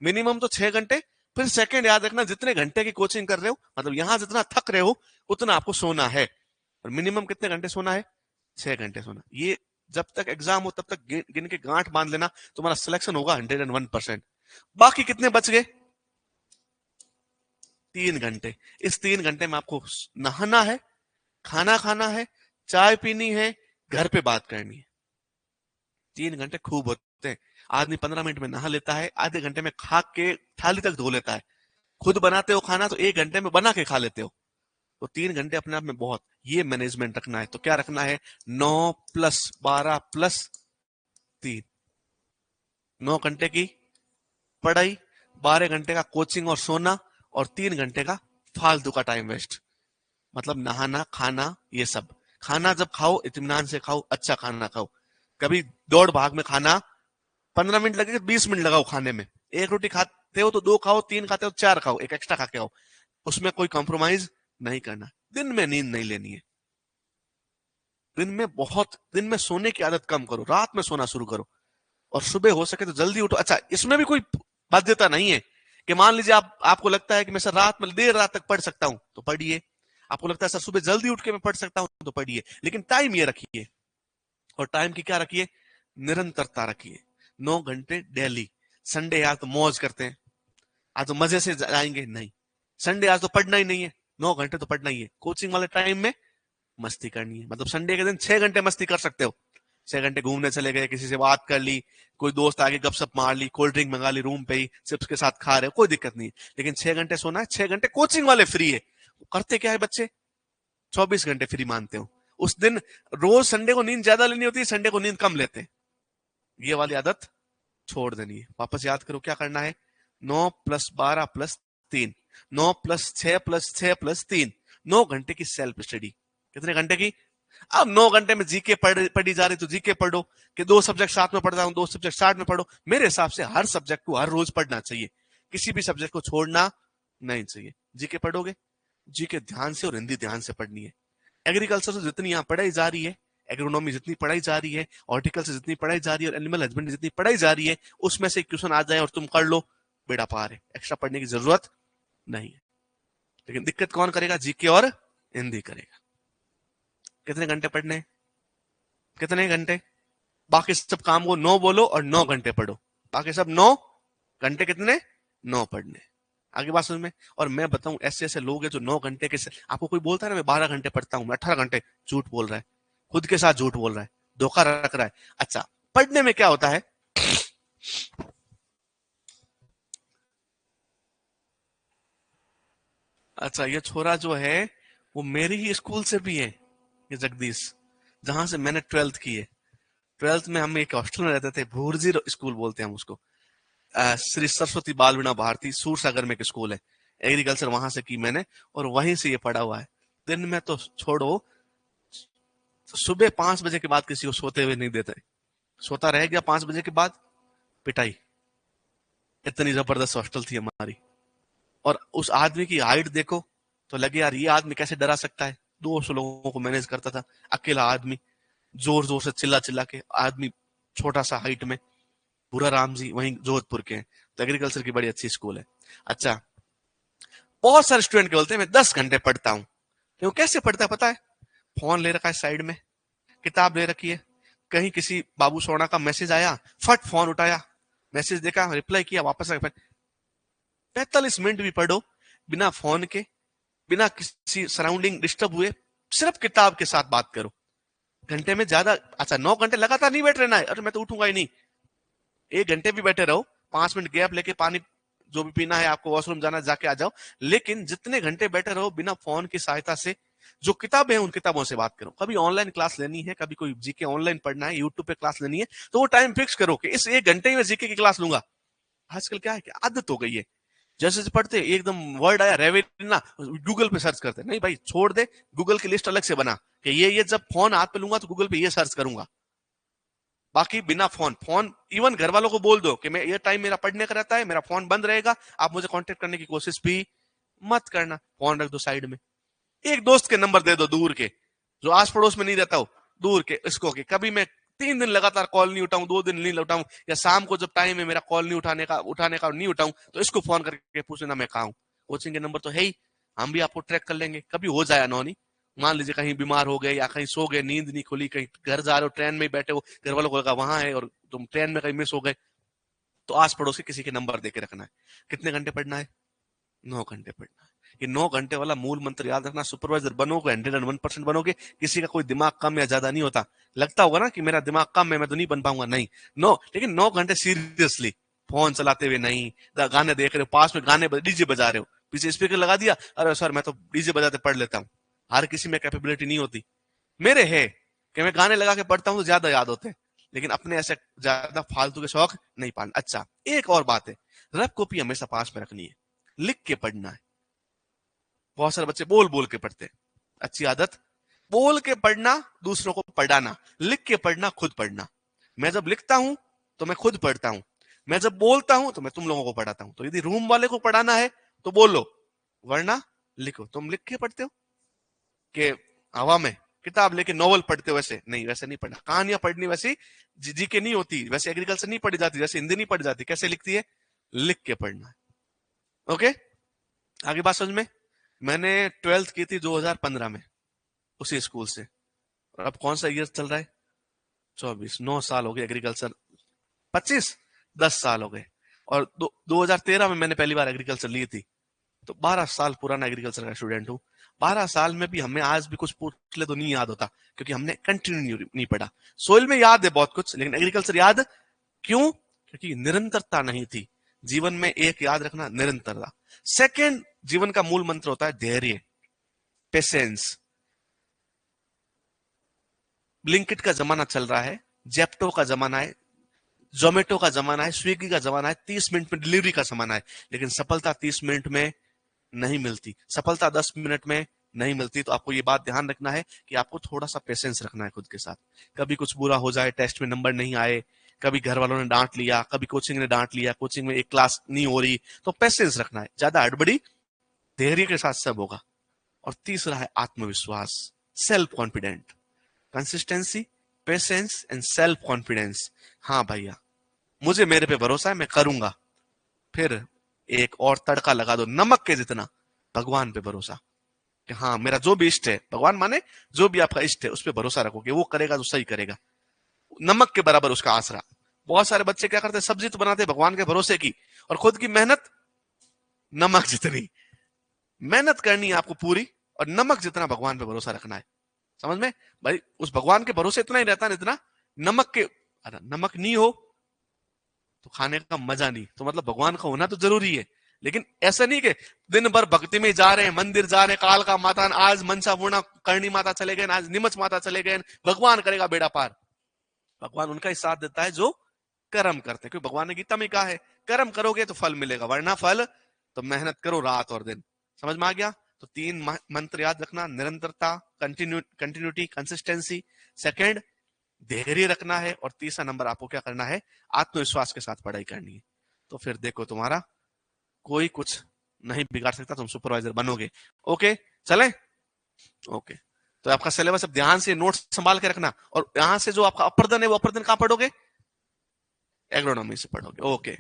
मिनिमम तो 6 घंटे, फिर सेकंड याद रखना, जितने घंटे की कोचिंग कर रहे हो, मतलब यहां जितना थक रहे हो उतना आपको सोना है। और मिनिमम कितने घंटे सोना है? 6 घंटे सोना। ये जब तक एग्जाम हो तब तक गिन के गांठ बांध लेना, तुम्हारा सिलेक्शन होगा 101%। बाकी कितने बच गए? 3 घंटे। इस 3 घंटे में आपको नहाना है, खाना खाना है, चाय पीनी है, घर पे बात करनी है। 3 घंटे खूब होते हैं। आदमी 15 मिनट में नहा लेता है, आधे घंटे में खा के थाली तक धो लेता है। खुद बनाते हो खाना तो 1 घंटे में बना के खा लेते हो। तो 3 घंटे अपने आप में बहुत, ये मैनेजमेंट रखना है। तो क्या रखना है? 9 + 12 + 3। 9 घंटे की पढ़ाई, 12 घंटे का कोचिंग और सोना, और 3 घंटे का फालतू का टाइम वेस्ट, मतलब नहाना खाना ये सब। खाना जब खाओ इत्मीनान से खाओ, अच्छा खाना खाओ। कभी दौड़ भाग में खाना 15 मिनट लगे, 20 मिनट लगाओ खाने में। एक रोटी खाते हो तो 2 खाओ, 3 खाते हो 4 खाओ, एक एक्स्ट्रा खा के आओ। उसमें कोई कॉम्प्रोमाइज नहीं करना। दिन में नींद नहीं लेनी है। दिन में सोने की आदत कम करो, रात में सोना शुरू करो, और सुबह हो सके तो जल्दी उठो। अच्छा, इसमें भी कोई बाध्यता नहीं है कि मान लीजिए आपको लगता है कि मैं सर रात में देर रात तक पढ़ सकता हूं तो पढ़िए। आपको लगता है सर सुबह जल्दी उठ के मैं पढ़ सकता हूं तो पढ़िए, लेकिन टाइम ये रखिए। और टाइम की क्या रखिए? निरंतरता रखिए। 9 घंटे डेली। संडे आज तो मौज करते हैं, आज तो मजे से जाएंगे, नहीं। संडे आज तो पढ़ना ही नहीं है, 9 घंटे तो पढ़ना ही है। कोचिंग वाले टाइम में मस्ती करनी है, मतलब संडे के दिन 6 घंटे मस्ती कर सकते हो। 6 घंटे घूमने चले गए, किसी से बात कर ली, कोई दोस्त आके गपशप मार ली, कोल्ड ड्रिंक मंगा ली, रूम पे ही चिप्स के साथ खा रहे हो, कोई दिक्कत नहीं। लेकिन 6 घंटे सोना है, 6 घंटे कोचिंग वाले फ्री है। करते क्या है बच्चे? 24 घंटे फ्री मानते हो। उस दिन रोज संडे को नींद ज्यादा लेनी होती है, संडे को नींद कम लेते हैं। ये वाली आदत छोड़ देनी है। वापस याद करो क्या करना है? 9 + 12 + 3, 9 + 6 + 6 + 3। 9 घंटे की सेल्फ स्टडी। कितने घंटे की? अब 9 घंटे में जीके पढ़ी जा रही तो जीके पढ़ो, कि 2 सब्जेक्ट साथ में पढ़ता हूं, 2 सब्जेक्ट साथ में पढ़ो। मेरे हिसाब से हर सब्जेक्ट को हर रोज पढ़ना चाहिए, किसी भी सब्जेक्ट को छोड़ना नहीं चाहिए। जीके पढ़ोगे, जीके ध्यान से और हिंदी ध्यान से पढ़नी है। एग्रीकल्चर से जितनी यहाँ पढ़ाई जा रही है, एग्रोनॉमी जितनी पढ़ाई जा रही है, हॉर्टिकल्चर जितनी पढ़ाई जा रही है, और एनिमल हस्बेंड्री जितनी पढ़ाई जा रही है, उसमें से क्वेश्चन आ जाए और तुम कर लो, बेड़ा पार है। एक्स्ट्रा पढ़ने की जरूरत नहीं है। लेकिन दिक्कत कौन करेगा? जीके और हिंदी करेगा। कितने घंटे पढ़ने? कितने घंटे? बाकी सब काम को 9 बोलो और 9 घंटे पढ़ो। बाकी सब 9 घंटे कितने? 9 पढ़ने। आगे बात समझ में? और मैं बताऊं, ऐसे ऐसे लोग हैं जो 9 घंटे के आपको कोई बोलता है ना मैं 12 घंटे पढ़ता हूं, मैं 18 घंटे, झूठ बोल रहा है। खुद के साथ झूठ बोल रहा है, धोखा रख रहा है। अच्छा, पढ़ने में क्या होता है? अच्छा, ये छोरा जो है वो मेरी ही स्कूल से भी है, ये जगदीश, जहां से मैंने 12th की है। 12th में हम एक हॉस्टल में रहते थे, भूरजी स्कूल बोलते हैं हम उसको। श्री सरस्वती बाल वीणा भारती सूरसागर में एक स्कूल है, एग्रीकल्चर वहां से की मैंने, और वहीं से ये पढ़ा हुआ है। दिन में तो छोड़ो, सुबह 5 बजे के बाद किसी को सोते हुए नहीं देते। सोता रह गया 5 बजे के बाद, पिटाई। इतनी जबरदस्त हॉस्टल थी हमारी। और उस आदमी की हाइट देखो तो लगे यार ये आदमी कैसे डरा सकता है। 200 लोगों को मैनेज करता था, अकेला आदमी, जोर जोर से चिल्ला चिल्ला के। आदमी छोटा सा हाइट में। भूरा राम जी वहीं जोधपुर के हैं, तो एग्रीकल्चर की बड़ी अच्छी स्कूल है। अच्छा, बहुत सारे स्टूडेंट बोलते हैं मैं 10 घंटे पढ़ता हूँ। क्यों? कैसे पढ़ता है पता है? फोन ले रखा है साइड में, किताब ले रखी है, कहीं किसी बाबू सोना का मैसेज आया, फट फोन उठाया, मैसेज देखा, रिप्लाई किया, वापस आया। 45 मिनट भी पढ़ो बिना फोन के, बिना किसी सराउंडिंग डिस्टर्ब हुए, सिर्फ किताब के साथ बात करो। घंटे में ज्यादा, अच्छा 9 घंटे लगातार नहीं बैठ रहना है, अरे मैं तो उठूंगा ही नहीं। 1 घंटे भी बैठे रहो, 5 मिनट गैप लेके पानी जो भी पीना है, आपको वॉशरूम जाना जाके आ जाओ। लेकिन जितने घंटे बैठे रहो बिना फोन की सहायता से, जो किताबें हैं उन किताबों से बात करो। कभी ऑनलाइन क्लास लेनी है, कभी कोई जीके ऑनलाइन पढ़ना है, यूट्यूब पे क्लास लेनी है, तो वो टाइम फिक्स करो कि इस 1 घंटे में जीके की क्लास लूंगा। आजकल क्या है कि आदत हो गई है, जैसे जैसे पढ़ते एकदम वर्ड आया रेवेना, गूगल पे सर्च करते। नहीं भाई, छोड़ दे, गूगल की लिस्ट अलग से बना कि ये जब फोन हाथ पे लूंगा तो गूगल पे ये सर्च करूंगा। बाकी बिना फोन, इवन घर वालों को बोल दो कि मैं ये टाइम मेरा पढ़ने का रहता है, मेरा फोन बंद रहेगा, आप मुझे कांटेक्ट करने की कोशिश भी मत करना। फोन रख दो साइड में। एक दोस्त के नंबर दे दो दूर के, जो आस पड़ोस में नहीं रहता हो, दूर के, इसको के कभी मैं 3 दिन लगातार कॉल नहीं उठाऊं, 2 दिन नहीं उठाऊं, या शाम को जब टाइम है मेरा कॉल नहीं उठाने का नहीं उठाऊं, तो इसको फोन करके पूछ लेना मैं कहा हूं। कोचिंग के नंबर तो है ही, हम भी आपको ट्रैक कर लेंगे। कभी हो जाए अनहोनी, मान लीजिए कहीं बीमार हो गए या कहीं सो गए, नींद नहीं खुली, कहीं घर जा रहे हो, ट्रेन में ही बैठे हो, घर वालों को लगा वहां है और तुम ट्रेन में कहीं मिस हो गए, तो आस पड़ोस के किसी के नंबर देके रखना है। कितने घंटे पढ़ना है? 9 घंटे पढ़ना है। ये 9 घंटे वाला मूल मंत्र याद रखना। सुपरवाइजर बनोगे, 101% बनोगे। किसी का कोई दिमाग कम या ज्यादा नहीं होता। लगता होगा ना कि मेरा दिमाग कम है, मैं तो नहीं बन पाऊंगा, नहीं। लेकिन 9 घंटे सीरियसली, फोन चलाते हुए नहीं, गाने देख रहे हो, पास में गाने डीजे बजा रहे हो, पीछे स्पीकर लगा दिया, अरे सर मैं तो डीजे बजाते पढ़ लेता हूँ। हर किसी में कैपेबिलिटी नहीं होती। मेरे है कि मैं गाने लगा के पढ़ता हूँ तो ज्यादा याद होते हैं, लेकिन अपने ऐसे ज्यादा फालतू के शौक नहीं पालना। अच्छा, एक और बात है, रफ कॉपी हमेशा पास में रखनी है, लिख के पढ़ना है। बहुत सारे बच्चे बोल बोल के पढ़ते हैं, अच्छी आदत। बोल के पढ़ना, दूसरों को पढ़ाना। लिख के पढ़ना, खुद पढ़ना। मैं जब लिखता हूं तो मैं खुद पढ़ता हूं, मैं जब बोलता हूं तो मैं तुम लोगों को पढ़ाता हूं। तो यदि रूम वाले को पढ़ाना है तो बोलो, वरना लिखो। तुम लिख के पढ़ते हो कि हवा में किताब लेके नॉवल पढ़ते हो, वैसे नहीं, वैसे नहीं पढ़ना। कहानियां पढ़नी वैसी जी के नहीं होती, वैसे एग्रीकल्चर नहीं पढ़ी जाती, वैसे हिंदी नहीं पढ़ी जाती। कैसे लिखती है? लिख के पढ़ना है। ओके, आगे बात समझ में। मैंने 12th की थी 2015 में, उसी स्कूल से। और अब कौन सा ईयर चल रहा है? 24। 9 साल हो गए एग्रीकल्चर। 25, 10 साल हो गए। और 2013 में मैंने पहली बार एग्रीकल्चर ली थी, तो 12 साल पुराना एग्रीकल्चर का स्टूडेंट हूँ। 12 साल में भी हमें आज भी कुछ पूछ ले तो नहीं याद होता, क्योंकि हमने कंटिन्यू नहीं पढ़ा। सोइल में याद है बहुत कुछ, लेकिन एग्रीकल्चर याद क्यों? क्योंकि निरंतरता नहीं थी। जीवन में एक याद रखना, निरंतरता। सेकंड, जीवन का मूल मंत्र होता है धैर्य, पेशेंस। ब्लिंकिट का जमाना चल रहा है, जेप्टो का जमाना है, जोमेटो का जमाना है, स्विगी का जमाना है, 30 मिनट में डिलीवरी का जमाना है। लेकिन सफलता 30 मिनट में नहीं मिलती, सफलता 10 मिनट में नहीं मिलती। तो आपको ये बात ध्यान रखना है कि आपको थोड़ा सा पेशेंस रखना है खुद के साथ। कभी कुछ बुरा हो जाए, टेस्ट में नंबर नहीं आए, कभी घर वालों ने डांट लिया, कभी कोचिंग ने डांट लिया, कोचिंग में एक क्लास नहीं हो रही, तो पेशेंस रखना है। ज्यादा हड़बड़ी, धैर्य के साथ सब होगा। और तीसरा है आत्मविश्वास, self confident. Consistency, patience and self confidence. हाँ भैया, मुझे मेरे पे भरोसा है, मैं करूंगा। फिर एक और तड़का लगा दो नमक के जितना, भगवान पे भरोसा, कि हाँ मेरा जो भी इष्ट है, भगवान माने जो भी आपका इष्ट है, उस पर भरोसा रखो कि वो करेगा तो सही करेगा। नमक के बराबर उसका आसरा। बहुत सारे बच्चे क्या करते हैं, सब्जी तो बनाते भगवान के भरोसे की, और खुद की मेहनत नमक जितनी। मेहनत करनी है आपको पूरी, और नमक जितना भगवान पे भरोसा रखना है। समझ में भाई? उस भगवान के भरोसे इतना ही रहता है जितना नमक के। अरे नमक नहीं हो तो खाने का मजा नहीं। तो मतलब भगवान का होना तो जरूरी है, लेकिन ऐसा नहीं कि दिन भर भक्ति में जा रहे हैं, मंदिर जा रहे हैं, काल का माता, आज मनसा पूर्णा करणी माता चले गए, आज निमच माता चले गए, भगवान करेगा बेड़ा पार। भगवान उनका ही साथ देता है जो कर्म करते हैं, क्योंकि भगवान ने गीता में कहा है कर्म करोगे तो फल मिलेगा, वरना फल तो मेहनत करो रात और दिन। समझ में आ गया? तो 3 मंत्र याद रखना, निरंतरता, कंटिन्यूटी, कंसिस्टेंसी। सेकंड, धैर्य रखना है। और तीसरा नंबर आपको क्या करना है? आत्मविश्वास के साथ पढ़ाई करनी है। तो फिर देखो, तुम्हारा कोई कुछ नहीं बिगाड़ सकता, तुम सुपरवाइजर बनोगे। ओके, चलें? ओके, तो आपका सिलेबस अब ध्यान से नोट्स संभाल के रखना। और यहां से जो आपका अपर दिन है, वो अपर दिन कहां पढ़ोगे? एग्रोनॉमी से पढ़ोगे। ओके।